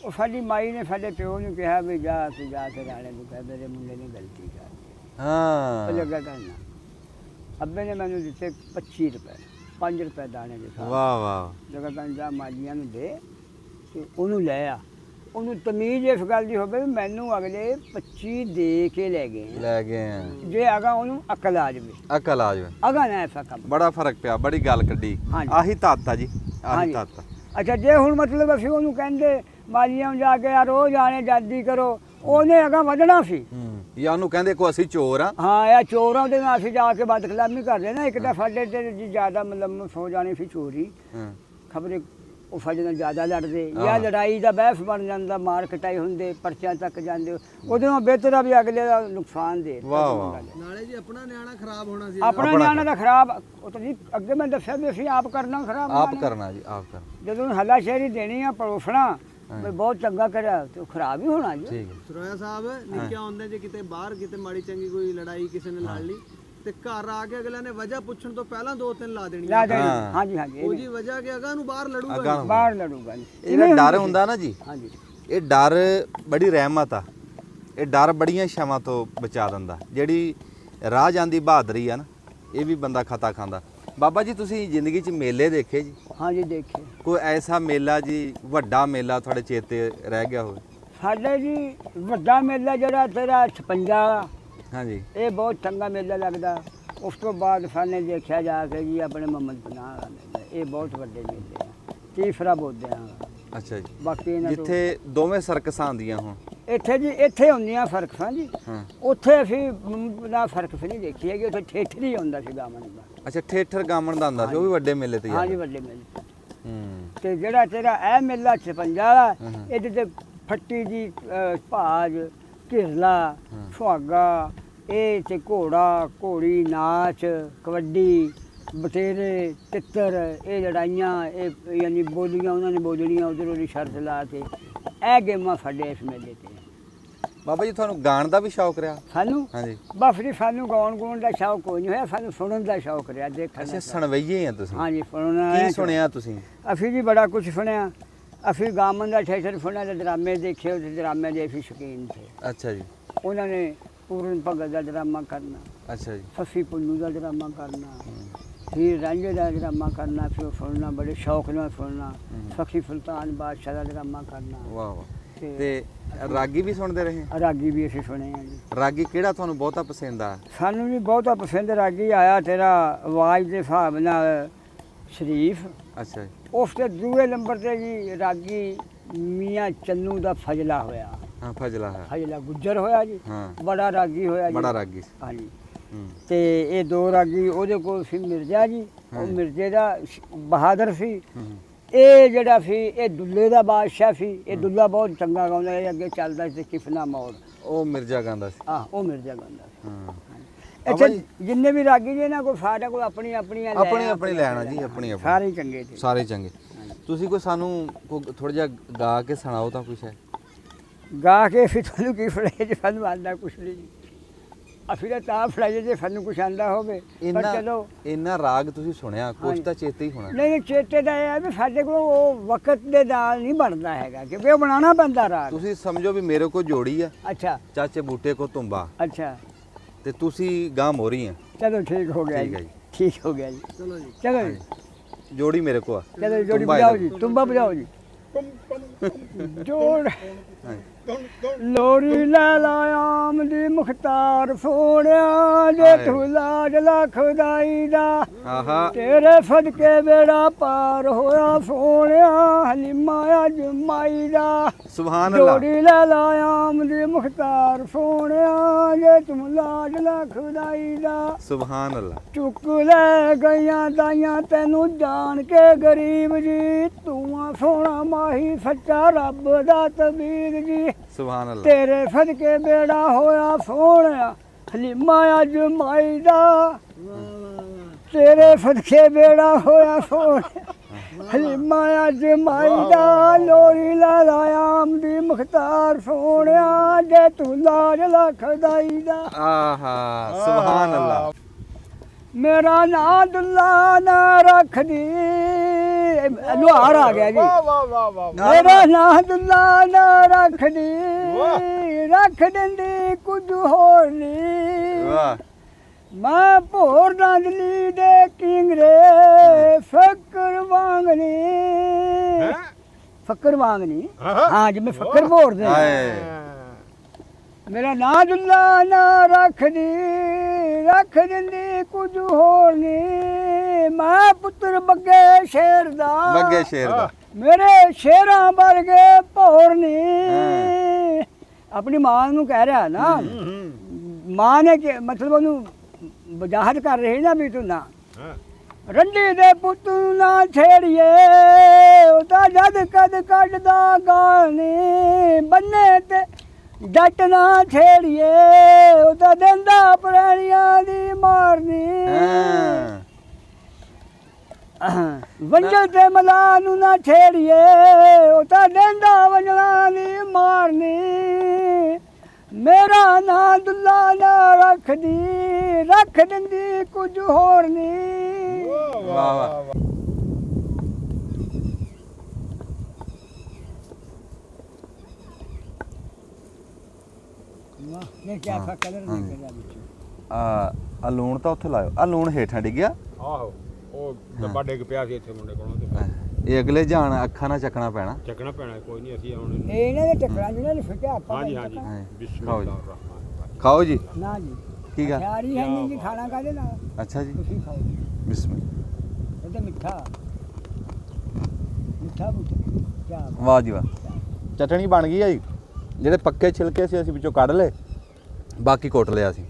Speaker 3: ਉਹ ਸਾਡੀ ਮਾਈ ਨੇ ਸਾਡੇ ਪਿਓ ਨੂੰ ਕਿਹਾ ਵੀ ਜਾ ਤੂੰ ਜਾ ਕੇ ਰਾਣੇ ਨੂੰ ਕਹਿ ਮੇਰੇ ਮੁੰਡੇ ਨੇ ਗਲਤੀ ਕਰ ਦਿੱਤੀ।
Speaker 1: ਹਾਂ
Speaker 3: ਉਹ ਲੱਗਾ ਕਰਨਾ। ਅੱਬੇ ਨੇ ਮੈਨੂੰ ਦਿੱਤੇ 25 ਰੁਪਏ, 5 ਰੁਪਏ ਦਾਣੇ ਦੇ ਸਾਥ।
Speaker 1: ਵਾਹ ਵਾਹ
Speaker 3: ਜਗ੍ਹਾ ਤਾਂ ਜਾ ਮਾਲੀਆਂ ਨੂੰ ਦੇ ਤੇ ਉਹਨੂੰ ਲੈ ਆ। ਉਹਨੂੰ ਤਮੀਜ਼ ਇਸ ਗੱਲ ਦੀ ਹੋਵੇ ਵੀ ਮੈਨੂੰ ਅਗਲੇ 25 ਦੇ ਕੇ ਲੈ ਗਏ ਆ।
Speaker 1: ਲੈ ਗਏ ਆ,
Speaker 3: ਜੇ ਅਗਾ ਉਹਨੂੰ ਅਕਲ ਆ ਜਾਵੇ,
Speaker 1: ਅਕਲ ਆ ਜਾਵੇ।
Speaker 3: ਅਗਾ ਨਾ ਐਸਾ ਕੰਮ।
Speaker 1: ਬੜਾ ਫਰਕ ਪਿਆ, ਬੜੀ ਗੱਲ ਕੱਢੀ।
Speaker 3: ਹਾਂਜੀ।
Speaker 1: ਆਹੀ ਤਾਤਾ ਜੀ, ਆਹੀ
Speaker 3: ਹਾਂਜੀ।
Speaker 1: ਤਾਤਾ।
Speaker 3: ਅੱਛਾ ਜੇ ਹੁਣ ਮਤਲਬ ਅਸੀਂ ਉਹਨੂੰ ਕਹਿੰਦੇ ਮਾਲੀਆਂ ਨੂੰ ਜਾ ਕੇ ਯਾਰ ਰੋਜ਼ ਆਣੇ ਜਲਦੀ ਕਰੋ, ਉਹਨੇ ਅਗਾ ਵਧਣਾ ਸੀ।
Speaker 1: ਜਾਂ ਉਹਨੂੰ ਕਹਿੰਦੇ ਕੋ ਅਸੀਂ ਚੋਰ ਆ।
Speaker 3: ਹਾਂ ਇਹ ਚੋਰਾਂ ਦੇ ਨਾਲ ਅਸੀਂ ਜਾ ਕੇ ਬਦਖਲਾਮੀ ਕਰਦੇ ਨਾ। ਇੱਕ ਤਾਂ ਸਾਡੇ ਤੇ ਜੀ ਜ਼ਿਆਦਾ ਮਤਲਬ ਹੋ ਜਾਣੀ ਸੀ ਚੋਰੀ,
Speaker 1: ਹਾਂ
Speaker 3: ਖਬਰੇ ਉਹ ਸਾਡੇ ਨਾਲ ਜ਼ਿਆਦਾ ਲੜਦੇ
Speaker 1: ਹਾਂ।
Speaker 3: ਜਾਂ ਲੜਾਈ ਦਾ ਬਹਿਸ ਬਣ ਜਾਂਦਾ, ਮਾਰ ਕਟਾਈ ਹੁੰਦੇ, ਪਰਚਿਆਂ ਤੱਕ ਜਾਂਦੇ। ਉਹਦੇ ਨਾਲ ਬਿਹਤਰ ਆ ਵੀ ਅਗਲੇ ਦਾ ਨੁਕਸਾਨ ਦੇ ਦਿੱਤਾ।
Speaker 1: ਵਾਹ, ਵਾਹ।
Speaker 4: ਨਾਲੇ ਜੀ ਆਪਣਾ ਨਿਆਣਾ ਖਰਾਬ ਹੋਣਾ ਸੀ।
Speaker 3: ਆਪਣਾ ਨਿਆਣਾ ਦਾ ਖਰਾਬ, ਉਹ ਤਾਂ ਜੀ ਅੱਗੇ ਮੈਂ ਦੱਸਿਆ ਵੀ ਅਸੀਂ ਆਪ ਕਰਨਾ ਖਰਾਬ
Speaker 1: ਆਪ
Speaker 3: ਨਿਆਣਾ।
Speaker 1: ਕਰਨਾ ਜੀ, ਆਪ ਕਰਨਾ।
Speaker 3: ਜਦੋਂ ਹੱਲਾਸ਼ੇਰੀ ਦੇਣੀ ਆ, ਪੜੋਸਣਾ ਵੀ ਬਹੁਤ ਚੰਗਾ ਕਰਿਆ ਤੇ ਉਹ ਖਰਾਬ ਹੀ ਹੋਣਾ ਜੀ।
Speaker 1: ਠੀਕ ਹੈ।
Speaker 4: ਸਰੋਇਆ ਸਾਹਿਬ ਨਿੱਕਿਆ ਹੁੰਦੇ ਜੇ ਕਿਤੇ ਬਾਹਰ ਕਿਤੇ ਮਾੜੀ ਚੰਗੀ ਕੋਈ ਲੜਾਈ ਕਿਸੇ ਨੇ ਲੜ ਲਈ ਤੇ ਘਰ ਆ ਕੇ ਅਗਲੇ ਨੇ ਵਜ੍ਹਾ ਪੁੱਛਣ ਤੋਂ ਪਹਿਲਾਂ 2-3 ਲਾ ਦੇਣੀ।
Speaker 3: ਲਾ ਦੇਣੀ।
Speaker 1: ਹਾਂ।
Speaker 3: ਹਾਂਜੀ ਹਾਂਜੀ
Speaker 4: ਉਹ ਜੀ ਵਜ੍ਹਾ ਕਿ ਅਗਾ ਨੂੰ ਬਾਹਰ ਲੜੂਗਾ
Speaker 1: ਅਗਾਂਹ
Speaker 4: ਨਹੀਂ।
Speaker 3: ਬਾਹਰ ਲੜੂਗਾ ਜੀ।
Speaker 1: ਇਹਦਾ ਡਰ ਹੁੰਦਾ ਨਾ ਜੀ,
Speaker 3: ਹਾਂਜੀ
Speaker 1: ਇਹ ਡਰ ਬੜੀ ਰਹਿਮਤ ਆ। ਇਹ ਡਰ ਬੜੀਆਂ ਛਾਵਾਂ ਤੋਂ ਬਚਾ ਦਿੰਦਾ। ਜਿਹੜੀ ਰਾਹ ਜਾਂਦੀ ਬਹਾਦਰੀ ਆ ਨਾ, ਇਹ ਵੀ ਬੰਦਾ ਖਤਾ ਖਾਂਦਾ। ਬਾਬਾ ਜੀ ਤੁਸੀਂ ਜ਼ਿੰਦਗੀ 'ਚ ਮੇਲੇ ਦੇਖੇ ਜੀ?
Speaker 3: ਹਾਂਜੀ ਦੇਖੇ।
Speaker 1: ਕੋਈ ਐਸਾ ਮੇਲਾ ਜੀ, ਵੱਡਾ ਮੇਲਾ ਤੁਹਾਡੇ ਚੇਤੇ ਰਹਿ ਗਿਆ ਹੋਵੇ?
Speaker 3: ਸਾਡੇ ਜੀ ਵੱਡਾ ਮੇਲਾ ਜਿਹੜਾ ਤੇਰਾ 56,
Speaker 1: ਹਾਂਜੀ
Speaker 3: ਇਹ ਬਹੁਤ ਚੰਗਾ ਮੇਲਾ ਲੱਗਦਾ। ਉਸ ਤੋਂ ਬਾਅਦ ਸਾਨੇ ਦੇਖਿਆ ਜਾ ਕੇ ਜੀ ਆਪਣੇ ਮੁਹੰਮਦ ਪਨਾਹ ਵਾਲਾ ਮੇਲਾ, ਇਹ ਬਹੁਤ ਵੱਡੇ ਮੇਲੇ ਆ। ਤੀਸਰਾ ਬੋਧਿਆਂ ਵਾਲਾ।
Speaker 1: ਅੱਛਾ ਜੀ।
Speaker 3: ਬਾਕੀ ਇਹਨਾਂ ਤੋਂ
Speaker 1: ਜਿੱਥੇ ਦੋਵੇਂ ਸਰਕਸਾਂ ਆਉਂਦੀਆਂ ਹੁਣ।
Speaker 3: ਇੱਥੇ ਜੀ ਇੱਥੇ ਹੁੰਦੀਆਂ ਫਰਕਾਂ ਜੀ।
Speaker 1: ਹਾਂ
Speaker 3: ਉੱਥੇ ਅਸੀਂ ਦਾ ਫਰਕ ਨਹੀਂ ਦੇਖੀ ਹੈਗੀ। ਉੱਥੇ ਠੇਠਰੀ ਹੁੰਦਾ ਸੀ ਗਾਮਨ ਦਾ।
Speaker 1: ਅੱਛਾ, ਠੇਠਰ ਗਾਮਣ ਦਾ ਹੁੰਦਾ ਸੀ, ਉਹ ਵੀ ਵੱਡੇ ਮੇਲੇ ਤੇ
Speaker 3: ਹਾਂਜੀ
Speaker 1: ਜਾਂਦਾ।
Speaker 3: ਵੱਡੇ ਮੇਲੇ।
Speaker 1: ਹੂੰ
Speaker 3: ਤੇ ਜਿਹੜਾ ਤੇਰਾ ਇਹ ਮੇਲਾ 56 ਵਾਲਾ,
Speaker 1: ਹਾਂ।
Speaker 3: ਇਹਦੇ ਤੇ ਫੱਟੀ ਜੀ ਭਾਜ, ਘਿਰਲਾ, ਸੁਹਾਗਾ, ਇਹ ਤੇ ਘੋੜਾ ਘੋੜੀ ਨਾਚ, ਕਬੱਡੀ, ਬਤੇਰੇ, ਤਿੱਤਰ, ਇਹ ਲੜਾਈਆਂ, ਇਹ ਯਾਨੀ ਬੋਲੀਆਂ ਉਹਨਾਂ ਨੇ ਬੋਲਣੀਆਂ, ਉਧਰ ਉਹਦੀ ਸ਼ਰਤ ਲਾ ਕੇ। ਇਹ ਗੇਮਾਂ ਸਾਡੇ ਇਸ ਮੇਲੇ ਤੇ।
Speaker 1: ਬਾਬਾ ਜੀ ਤੁਹਾਨੂੰ ਗਾਣ ਦਾ ਵੀ ਸ਼ੌਕ ਰਿਹਾ?
Speaker 3: ਸਾਨੂੰ
Speaker 1: ਹਾਂਜੀ।
Speaker 3: ਬਸ ਜੀ ਸਾਨੂੰ ਗਾਉਣ ਗਾਉਣ ਦਾ ਸ਼ੌਕ ਕੋਈ ਨਹੀਂ ਹੋਇਆ, ਸਾਨੂੰ ਸੁਣਨ ਦਾ ਸ਼ੌਕ ਰਿਹਾ, ਦੇਖਣ
Speaker 1: ਅੱਛਾ,
Speaker 3: ਦਾ।
Speaker 1: ਸੁਣਵਈਏ ਆ ਤੁਸੀਂ?
Speaker 3: ਹਾਂਜੀ ਸੁਣਨਾ।
Speaker 1: ਕੀ ਸੁਣਿਆ ਤੁਸੀਂ?
Speaker 3: ਅਸੀਂ ਜੀ ਬੜਾ ਕੁਝ ਸੁਣਿਆ। ਅਸੀਂ ਗਾਮਨ ਦਾ ਠੇਠਰ ਸੁਣਿਆ ਤੇ ਡਰਾਮੇ ਦੇਖੇ, ਉਹਦੇ ਡਰਾਮੇ ਦੇ ਅਸੀਂ ਸ਼ੌਕੀਨ ਥੇ।
Speaker 1: ਅੱਛਾ ਜੀ।
Speaker 3: ਉਹਨਾਂ ਨੇ ਪੂਰਨ ਭਗਤ ਦਾ ਡਰਾਮਾ ਕਰਨਾ,
Speaker 1: ਅੱਛਾ ਜੀ।
Speaker 3: ਸੱਸੀ ਪੁੰਨੂ ਦਾ ਡਰਾਮਾ ਕਰਨਾ, हीर रांझे का ड्रामा करना, फिर वो सुनना बड़े शौक ਨਾਲ सुनना, सखी सुल्तान बादशाह ਦਾ ड्रामा करना।
Speaker 1: ਵਾਹ ਵਾਹ। ਤੇ ਰਾਗੀ ਵੀ ਸੁਣਦੇ ਰਹੇ?
Speaker 3: ਰਾਗੀ ਵੀ ਅਸੀਂ ਸੁਣੇ ਆ ਜੀ।
Speaker 1: ਰਾਗੀ ਕਿਹੜਾ ਤੁਹਾਨੂੰ ਬਹੁਤਾ ਪਸੰਦ ਆ?
Speaker 3: ਸਾਨੂੰ ਵੀ ਬਹੁਤਾ ਪਸੰਦ ਰਾਗੀ ਆਇਆ ਤੇਰਾ ਆਵਾਜ਼ ਦੇ ਹਿਸਾਬ ਨਾਲ ਸ਼ਰੀਫ।
Speaker 1: ਅੱਛਾ ਜੀ।
Speaker 3: ਉਸ ਤੇ ਦੂਏ ਨੰਬਰ ਤੇ ਜੀ ਰਾਗੀ ਮੀਆਂ ਚੰਨੂ ਦਾ ਫਜਲਾ ਹੋਇਆ।
Speaker 1: ਹਾਂ ਫਜਲਾ ਹੈ।
Speaker 3: ਫਜਲਾ ਗੁੱਜਰ ਹੋਇਆ ਜੀ।
Speaker 1: ਹਾਂ
Speaker 3: ਬੜਾ ਰਾਗੀ ਹੋਇਆ ਜੀ।
Speaker 1: ਬੜਾ ਰਾਗੀ ਸੀ।
Speaker 3: ਹਾਂਜੀ।
Speaker 1: ਹੂੰ
Speaker 3: ਤੇ ਇਹ ਦੋ ਰਾਗੀ ਉਹਦੇ ਕੋਲ ਸੀ ਮਿਰਜ਼ਾ ਜੀ। ਉਹ ਮਿਰਜ਼ੇ ਦਾ ਬਹਾਦਰ ਸੀ।
Speaker 1: ਹੂੰ
Speaker 3: ਇਹ ਜਿਹੜਾ ਸੀ ਇਹ ਦੁੱਲੇ ਦਾ ਬਾਦਸ਼ਾਹ ਸੀ। ਇਹ ਦੁੱਲਾ ਬਹੁਤ ਚੰਗਾ ਗਾਉਂਦਾ, ਇਹ ਅੱਗੇ ਚੱਲਦਾ ਸੀ ਕਿਫਨਾ ਮੌੜ।
Speaker 1: ਉਹ ਮਿਰਜ਼ਾ ਗਾਉਂਦਾ ਸੀ।
Speaker 3: ਆਹ ਉਹ ਮਿਰਜ਼ਾ ਗਾਉਂਦਾ ਸੀ।
Speaker 1: ਹਾਂ
Speaker 3: ਇੱਥੇ ਜਿੰਨੇ ਵੀ ਰਾਗੀ ਜੀ ਇਹਨਾਂ ਕੋਲ ਸਾਡੇ ਕੋਲ ਆਪਣੀ ਆਪਣੀਆਂ
Speaker 1: ਆਪਣੀ ਲੈਣਾ ਜੀ, ਆਪਣੀ ਆਪਣੀ।
Speaker 3: ਸਾਰੇ ਹੀ ਚੰਗੇ ਸੀ।
Speaker 1: ਸਾਰੇ ਚੰਗੇ। ਤੁਸੀਂ ਕੋਈ ਸਾਨੂੰ ਥੋੜਾ ਜਿਹਾ ਗਾ ਕੇ ਸੁਣਾਓ ਤਾਂ ਕੁਛ ਹੈ?
Speaker 3: ਗਾ ਕੇ ਫਿਰ ਤੁਹਾਨੂੰ ਕੀ ਫੜਾਏ ਜੇ ਸਾਨੂੰ ਆਉਂਦਾ ਕੁਛ ਨਹੀਂ ਜੀ। ਅਸੀਂ ਤਾਂ ਫੜਾਈਏ ਜੇ ਸਾਨੂੰ ਕੁਛ ਆਉਂਦਾ ਹੋਵੇ। ਪਰ ਚਲੋ
Speaker 1: ਇੰਨਾ ਰਾਗ ਤੁਸੀਂ ਸੁਣਿਆ, ਕੁਛ ਤਾਂ ਚੇਤੇ ਹੀ ਹੋਣਾ।
Speaker 3: ਨਹੀਂ ਚੇਤੇ ਦਾ ਇਹ ਹੈ ਵੀ ਸਾਡੇ ਕੋਲ ਉਹ ਵਕਤ ਦੇ ਨਾਲ ਨਹੀਂ ਬਣਦਾ ਹੈਗਾ, ਕਿਉਂਕਿ ਉਹ ਬਣਾਉਣਾ ਪੈਂਦਾ ਰਾਗ।
Speaker 1: ਤੁਸੀਂ ਸਮਝੋ ਵੀ ਮੇਰੇ ਕੋਲ ਜੋੜੀ ਆ,
Speaker 3: ਅੱਛਾ
Speaker 1: ਚਾਚੇ ਬੂਟੇ ਕੋ ਤੁੰਬਾ,
Speaker 3: ਅੱਛਾ
Speaker 1: ਤੇ ਤੁਸੀਂ ਗਾਂ ਮੋਰੀ ਆ।
Speaker 3: ਚਲੋ ਠੀਕ ਹੋ ਗਿਆ
Speaker 1: ਠੀਕ ਹੈ
Speaker 3: ਜੀ।
Speaker 1: ਜੀ।
Speaker 3: ਠੀਕ ਹੋ ਗਿਆ ਜੀ।
Speaker 4: ਚਲੋ ਜੀ।
Speaker 3: ਚਲੋ ਜੀ।
Speaker 1: ਜੋੜੀ ਮੇਰੇ ਕੋ ਆ।
Speaker 3: ਚਲੋ ਜੋੜੀ
Speaker 1: ਤੁੰਬਾ
Speaker 3: ਬਜਾਓ
Speaker 1: ਇਹਦਾ।
Speaker 3: ਜੀ, ਤੁੰਬਾ ਬਜਾਓ ਜੀ। ਜੋੜ ਲੋਰੀ ਲੈ ਲਾਇਆ ਆਮਦੀ ਮੁਖਤਾਰ ਸੋਹਣਿਆ, ਜੇ ਤੂੰ ਲਾਜ ਲੱਖ ਖੁਦਾਈ ਦਾ,
Speaker 1: ਆਹਾ
Speaker 3: ਤੇਰੇ ਸਦਕੇ ਬੇੜਾ ਪਾਰ ਹੋਇਆ ਸੋਹਣਿਆ, ਹਲੀਮਾ ਅੱਜ ਮਾਈ ਦਾ।
Speaker 1: ਸੁਭਾਨ ਅੱਲਾਹ।
Speaker 3: ਜੋੜੀ ਲੈ ਲਾਇਆ ਆਮਦੀ ਮੁਖਤਾਰ ਸੋਹਣਿਆ, ਜੇ ਤੂੰ ਲਾਜ ਲੱਖ ਖੁਦਾਈ ਦਾ।
Speaker 1: ਸੁਭਾਨ ਅੱਲਾਹ।
Speaker 3: ਚੁੱਕ ਲੈ ਗਈਆਂ ਦਾਈਆਂ ਤੈਨੂੰ ਜਾਣ ਕੇ ਗਰੀਬ ਜੀ, ਤੂੰ ਆ ਸੋਹਣਾ ਮਾਹੀ ਸੱਚਾ ਰੱਬ ਦਾ ਤਬੀਰ ਜੀ।
Speaker 1: ਸੁਭਾਨ ਅੱਲਾਹ।
Speaker 3: ਤੇਰੇ ਸਦਕੇ ਬੇੜਾ ਹੋਇਆ ਸੋਹਣਿਆ, ਹਲੀਮਾ ਅੱਜ ਮਾਈ ਦਾ। ਤੇਰੇ ਸਦਕੇ ਬੇੜਾ ਹੋਇਆ ਸੋਹਣਿਆ, ਹਲੀਮਾ ਅੱਜ ਮਾਈ ਦਾ। ਲੋਰੀ ਲਾ ਲਾਇਆ ਆਮਦੀ ਮੁਖਤਾਰ ਸੋਹਣਿਆ, ਜੇ ਤੂੰ ਲਾਜ ਲੱਖ ਦਾਈ ਦਾ।
Speaker 1: ਆਹਾ ਸੁਭਾਨ ਅੱਲਾਹ।
Speaker 3: ਮੇਰਾ ਨਾਂ ਦੁੱਲਾ ਨਾ ਰੱਖਦੀ, ਲੁਹਾਰ ਆ ਗਿਆ ਜੀ। ਮੇਰਾ ਨਾਂ ਦੁੱਲਾ ਨਾ ਰੱਖਦੀ, ਰੱਖ ਦਿੰਦੀ ਕੁਝ ਹੋਰ ਨਹੀਂ।
Speaker 1: ਵਾਹ।
Speaker 3: ਮੈਂ ਭੋਰ ਨਾਂਦਲੀ ਦੇ ਕਿੰਗਰੇ, ਫੱਕਰ ਵਾਂਗਨੀ। ਫੱਕਰ ਵਾਂਗਨੀ ਹਾਂ ਜਿਵੇਂ ਫੱਕਰ ਭੋਰਦੇ।
Speaker 1: ਹਾਏ
Speaker 3: ਮੇਰਾ ਨਾਂ ਦੁੱਲਾ ਨਾ ਰੱਖਦੀ, ਰੱਖ ਦਿੰਦੀ ਕੁਝ ਹੋਰ ਨਹੀਂ। ਮੈਂ ਪੁੱਤਰ ਬੱਗੇ ਸ਼ੇਰ ਦਾ,
Speaker 1: ਬੱਗੇ ਸ਼ੇਰ ਦਾ।
Speaker 3: ਮੇਰੇ ਸ਼ੇਰਾਂ ਵਰਗੇ ਭੌਰ ਨਹੀਂ। ਆਪਣੀ ਮਾਂ ਨੂੰ ਕਹਿ ਰਿਹਾ ਨਾ, ਮਾਂ ਨੇ ਕਿ ਮਤਲਬ ਉਹਨੂੰ ਵਜਾਹਤ ਕਰ ਰਹੀ ਨਾ ਵੀ ਤੂੰ ਨਾ ਰੰਡੀ ਦੇ ਪੁੱਤ ਨੂੰ ਨਾ ਛੇੜੀਏ, ਉਹਦਾ ਜਦ ਕਦ ਕੱਢਦਾ ਗਾਲ ਨੀ। ਬੰਨੇ ਤੇ ਜੱਟ ਨਾ ਛੇੜੀਏ, ਉਹਦਾ ਦਿੰਦਾ ਪ੍ਰਾਣੀਆਂ ਦੀ ਮਾਰਨੀ। ਵੰਜਲ ਤੇ ਮਲਾ ਨੂੰ ਨਾ ਛੇੜੀਏ, ਉਹਦਾ ਦਿੰਦਾ ਵੰਜਲਾਂ ਦੀ ਮਾਰਨੀ। ਮੇਰਾ ਨਾਂ ਦੁੱਲਾ ਨਾ ਰੱਖਦੀ, ਰੱਖ ਦਿੰਦੀ ਕੁਝ ਹੋਰ ਨਹੀਂ।
Speaker 1: ਵਾਹ ਵਾਹ।
Speaker 3: ਇਹ ਕਿਆ ਫਾ ਕਲਰ ਨਿਕਲਿਆ ਵਿੱਚ।
Speaker 1: ਆ ਲੂਣ ਤਾਂ ਉੱਥੇ ਲਾਇਓ। ਆ ਲੂਣ ਹੇਠਾਂ ਡਿੱਗਿਆ।
Speaker 2: ਆਹੋ ਉਹ ਡੱਬਾ ਡਿੱਗ ਪਿਆ ਸੀ ਇੱਥੇ ਮੁੰਡੇ ਕੋਲੋਂ, ਤੇ
Speaker 1: ਇਹ ਅਗਲੇ ਜਾਣ ਅੱਖਾਂ ਨਾਲ ਚੱਕਣਾ ਪੈਣਾ।
Speaker 2: ਚੱਕਣਾ ਪੈਣਾ, ਕੋਈ ਨਹੀਂ ਅਸੀਂ ਹੁਣ।
Speaker 3: ਇਹ ਇਹਨਾਂ ਦੇ ਟੱਕਰਾਂ ਜਿਹਨਾਂ ਨੇ ਫਿੱਟਿਆ ਆਪਾਂ
Speaker 2: ਹਾਂਜੀ
Speaker 3: ਨਹੀਂ
Speaker 2: ਹਾਂਜੀ
Speaker 3: ਚੱਕਣਾ।
Speaker 1: ਖਾਓ ਜੀ।
Speaker 2: ਬਿਸਮਿਲ੍ਲਾਹਿਰ
Speaker 1: ਖਾਓ ਜੀ।
Speaker 3: ਨਾ ਜੀ
Speaker 1: ਕੀ ਗੱਲ?
Speaker 3: ਯਾਰੀ ਹੈ ਨਹੀਂ ਜੀ, ਖਾਣਾ ਕਾਹਦੇ ਨਾਲ?
Speaker 1: ਅੱਛਾ ਜੀ।
Speaker 3: ਤੁਸੀਂ ਖਾਓ ਜੀ।
Speaker 1: ਬਿਸਮਿਲ੍ਲਾ।
Speaker 3: ਇਹ ਤਾਂ ਮਿੱਠਾ ਮਿੱਠਾ ਕਿਆ
Speaker 1: ਵਾਹ ਜੀ ਵਾਹ। ਚਟਣੀ ਬਣ ਗਈ ਆ ਜੀ। ਜਿਹੜੇ ਪੱਕੇ ਛਿਲਕੇ ਸੀ ਅਸੀਂ ਵਿੱਚੋਂ ਕੱਢ ਲਏ, ਬਾਕੀ ਕੁੱਟ ਲਿਆ ਸੀ।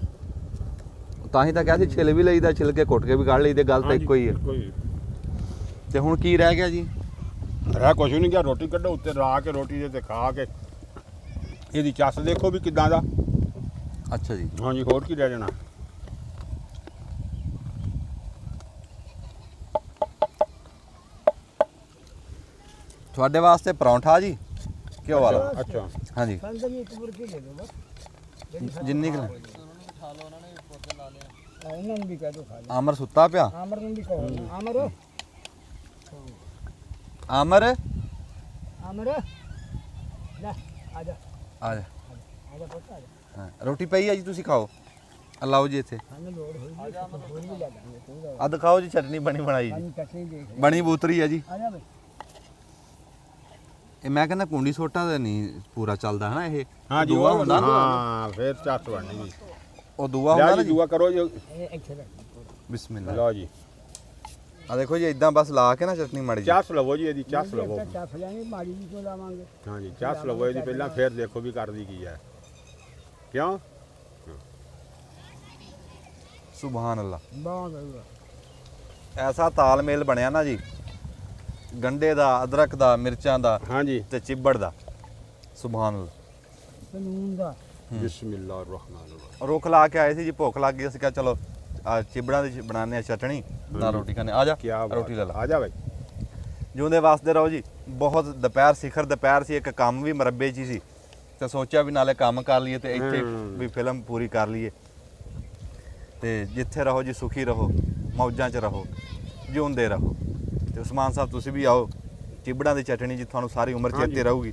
Speaker 1: ਤਾਂ ਹੀ ਤਾਂ ਕਿਹਾ ਸੀ ਛਿਲ ਵੀ ਲਈਦਾ, ਛਿਲਕੇ ਕੁੱਟ ਕੇ ਵੀ ਕੱਢ ਲਈ, ਤੇ ਗੱਲ ਤਾਂ ਇੱਕੋ ਹੀ ਹੈ। ਤੇ ਹੁਣ ਕੀ ਰਹਿ ਗਿਆ ਜੀ?
Speaker 2: ਰਹਿ ਕੁਛ ਵੀ ਨਹੀਂ ਗਿਆ। ਰੋਟੀ ਕੱਢੋ ਉੱਤੇ ਲਾ ਕੇ, ਰੋਟੀ ਦੇ ਤੇ ਖਾ ਕੇ ਇਹਦੀ ਚੱਸ ਦੇਖੋ ਵੀ ਕਿੱਦਾਂ ਦਾ।
Speaker 1: ਅੱਛਾ ਜੀ।
Speaker 2: ਹਾਂਜੀ ਹੋਰ ਕੀ ਰਹਿ ਜਾਣਾ।
Speaker 1: ਤੁਹਾਡੇ ਵਾਸਤੇ ਪਰੌਂਠਾ ਜੀ, ਘਿਓ ਵਾਲਾ।
Speaker 2: ਅੱਛਾ
Speaker 1: ਹਾਂਜੀ
Speaker 3: ਸੰਦ ਜੀ ਇੱਕ ਬੁਰਕੀ ਦੇ ਦਿਓ ਬਸ।
Speaker 1: ਜਿੰਨੀ ਕੁ
Speaker 3: ਇਹਨਾਂ ਨੂੰ ਵੀ ਕਹਿ ਦਿਓ ਖਾ ਲੈ।
Speaker 1: ਆਮਰ ਸੁੱਤਾ ਪਿਆ।
Speaker 3: ਆਮਰ ਨੂੰ ਵੀ ਕਹੋ। ਆਮਰ
Speaker 1: ਆਮਰ
Speaker 3: ਆਮਰ ਲੈ ਆ ਜਾ
Speaker 1: ਆ ਜਾ।
Speaker 3: ਆ ਜਾ ਪੁੱਤ ਆ ਜਾ।
Speaker 1: ਹਾਂ ਰੋਟੀ ਪਈ ਆ ਜੀ, ਤੁਸੀਂ ਖਾਓ। ਲਾਓ ਜੀ ਇੱਥੇ
Speaker 3: ਸਾਨੂੰ ਲੋੜ ਹੋਈ ਜੀ ਹੋਰ ਵੀ ਲੈ ਲਾਂਗੇ ਕੋਈ ਗੱਲ
Speaker 1: ਆ ਦਿਖਾਓ ਜੀ ਚਟਨੀ ਬਣੀ ਬਣਾਈ ਜੀ
Speaker 3: ਨਹੀਂ ਚਟਨੀ ਦੇਖ
Speaker 1: ਬਣੀ ਬੂਤਰੀ ਹੈ ਜੀ
Speaker 3: ਆ ਜਾ ਬਈ
Speaker 1: ਇਹ ਮੈਂ ਕਹਿੰਦਾ ਕੁੰਡੀ ਸੋਟਾ ਦਾ ਨਹੀਂ ਪੂਰਾ ਚੱਲਦਾ ਹਨਾ ਇਹ
Speaker 2: ਹਾਂ ਜੀ
Speaker 1: ਦੂਆ ਹੁੰਦਾ
Speaker 2: ਹਾਂ ਫਿਰ ਚੱਸ ਬਣਨੀ ਜੀ
Speaker 1: ਉਹ ਦੂਆ ਹੁੰਦਾ
Speaker 2: ਲਿਆ
Speaker 1: ਨਾ
Speaker 2: ਜੀ
Speaker 1: ਜੀ
Speaker 2: ਦੁਆ ਕਰੋ ਜੀ
Speaker 3: ਇਹ ਇੱਥੇ ਰੱਖ
Speaker 1: ਬਿਸਮਿਲ੍ਲਾ
Speaker 2: ਲਓ ਜੀ
Speaker 1: ਆ ਦੇਖੋ ਜੀ ਇਦਾਂ ਬਸ ਲਾ ਕੇ ਨਾ ਚਟਨੀ ਮਾੜੀ ਜੀ
Speaker 2: ਚੱਸ ਲਵੋ ਜੀ ਇਹਦੀ ਚੱਸ ਲਵੋ
Speaker 3: ਚੱਫ ਲੈਣੀ ਮਾੜੀ ਜੀ ਕਿਉਂ ਲਾਵਾਂਗੇ
Speaker 2: ਹਾਂ ਜੀ ਚੱਸ ਲਵੋ ਇਹਦੀ ਪਹਿਲਾਂ ਫਿਰ ਦੇਖੋ ਵੀ ਕਰਦੀ ਕੀ ਹੈ ਕਿਉਂ
Speaker 1: ਸੁਭਾਨ ਅੱਲਾ
Speaker 3: ਬਹੁਤ ਵਧੀਆ
Speaker 1: ਐਸਾ ਤਾਲਮੇਲ ਬਣਿਆ ਨਾ ਜੀ ਗੰਡੇ ਦਾ ਅਦਰਕ ਦਾ ਮਿਰਚਾਂ ਦਾ
Speaker 2: ਹਾਂ ਜੀ
Speaker 1: ਤੇ ਚਿੱਬੜ ਦਾ ਸੁਭਾਨ ਅੱਲਾ
Speaker 3: ਕਾਨੂੰਨ ਦਾ
Speaker 2: ਬਿਸਮਿਲ੍ਲਾਹਿਰ ਰਹਿਮਾਨਿਰ ਰਹੀਮ
Speaker 1: ਰੁੱਖ ਲਾ ਕੇ ਆਏ ਸੀ ਜੀ ਭੁੱਖ ਲੱਗ ਗਈ ਅਸੀਂ ਕਿਹਾ ਚਲੋ ਆ ਚਿਬੜਾਂ ਦੀ ਬਣਾਉਂਦੇ ਆ ਚਟਣੀ ਨਾਲ ਰੋਟੀ ਖਾਣੇ ਆ ਜਾ
Speaker 2: ਕੀ ਬਾਤ
Speaker 1: ਰੋਟੀ ਲੈ ਲਾ
Speaker 2: ਆ ਜਾ ਬਈ
Speaker 1: ਜਿਉਂਦੇ ਵਾਸਤੇ ਰਹੋ ਜੀ ਬਹੁਤ ਦੁਪਹਿਰ ਸਿਖਰ ਦੁਪਹਿਰ ਸੀ ਇੱਕ ਕੰਮ ਵੀ ਮਰੱਬੇ 'ਚ ਹੀ ਸੀ ਤੇ ਸੋਚਿਆ ਵੀ ਨਾਲੇ ਕੰਮ ਕਰ ਲਈਏ ਤੇ ਇੱਥੇ ਵੀ ਫਿਲਮ ਪੂਰੀ ਕਰ ਲਈਏ ਤੇ ਜਿੱਥੇ ਰਹੋ ਜੀ ਸੁਖੀ ਰਹੋ ਮੌਜਾਂ 'ਚ ਰਹੋ ਜਿਉਂਦੇ ਰਹੋ ਤੇ ਉਸਮਾਨ ਸਾਹਿਬ ਤੁਸੀਂ ਵੀ ਆਓ ਚਿਬੜਾਂ ਦੀ ਚਟਣੀ ਜੀ ਤੁਹਾਨੂੰ ਸਾਰੀ ਉਮਰ ਚੇਤੇ ਰਹੂਗੀ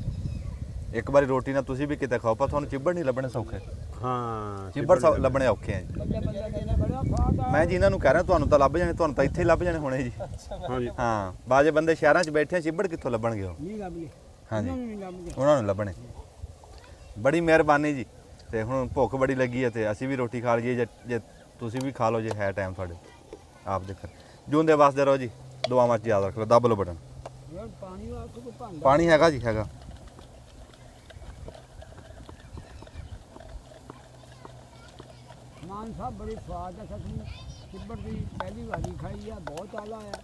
Speaker 1: ਇੱਕ ਵਾਰੀ ਰੋਟੀ ਨਾਲ ਤੁਸੀਂ ਵੀ ਕਿਤੇ ਖਾਓ ਪਰ ਤੁਹਾਨੂੰ ਚਿਬੜ ਨਹੀਂ ਲੱਭਣੇ ਸੌਖੇ
Speaker 2: ਹਾਂ
Speaker 1: ਚਿਬੜ ਲੱਭਣੇ ਔਖੇ ਆ ਜੀ
Speaker 3: ਬੱਲੇ ਬੱਲੇ ਕਹਿੰਦੇ ਬੜਾ ਫਾਦਾ
Speaker 1: ਮੈਂ ਜੀ ਇਹਨਾਂ ਨੂੰ ਕਹਿ ਰਿਹਾ ਤੁਹਾਨੂੰ ਤਾਂ ਲੱਭ ਜਾਣੇ ਤੁਹਾਨੂੰ ਤਾਂ ਇੱਥੇ ਹੀ ਲੱਭ ਜਾਣੇ ਹੋਣੇ ਜੀ
Speaker 2: ਹਾਂ ਜੀ
Speaker 1: ਹਾਂ ਬਾਜੇ ਬੰਦੇ ਸ਼ਹਿਰਾਂ 'ਚ ਬੈਠੇ ਆ ਚਿੱਬੜ ਕਿੱਥੋਂ ਲੱਭਣਗੇ ਉਹ
Speaker 3: ਨਹੀਂ ਲੱਭਦੇ
Speaker 1: ਹਾਂਜੀ
Speaker 3: ਨਹੀਂ ਲੱਭਦੇ
Speaker 1: ਉਹਨਾਂ ਨੂੰ ਲੱਭਣੇ ਬੜੀ ਮਿਹਰਬਾਨੀ ਜੀ ਤੇ ਹੁਣ ਭੁੱਖ ਬੜੀ ਲੱਗੀ ਹੈ ਤੇ ਅਸੀਂ ਵੀ ਰੋਟੀ ਖਾ ਲਈਏ ਜੇ ਤੁਸੀਂ ਵੀ ਖਾ ਲਓ ਜੇ ਹੈ ਟਾਈਮ ਤੁਹਾਡੇ ਆਪ ਦੇ ਘਰ ਜਿਉਂਦੇ ਵਾਸਤੇ ਰਹੋ ਜੀ ਦੁਆਵਾਂ 'ਚ ਯਾਦ ਰੱਖ ਲਓ ਦੱਬ ਲਓ ਬਟਨ
Speaker 3: ਯਾਰ ਪਾਣੀ ਵਾਸਤੇ ਕੋਈ ਭਾਂਡਾ
Speaker 1: ਪਾਣੀ ਹੈਗਾ ਜੀ ਹੈਗਾ
Speaker 3: ਮਾਨ ਸਾਹਿਬ ਬੜੀ ਸਵਾਦ ਹੈ ਸੱਚੀ ਚਿੱਬੜ ਦੀ ਪਹਿਲੀ ਵਾਰੀ ਖਾਈ ਆ ਬਹੁਤ ਆਲਾ ਆ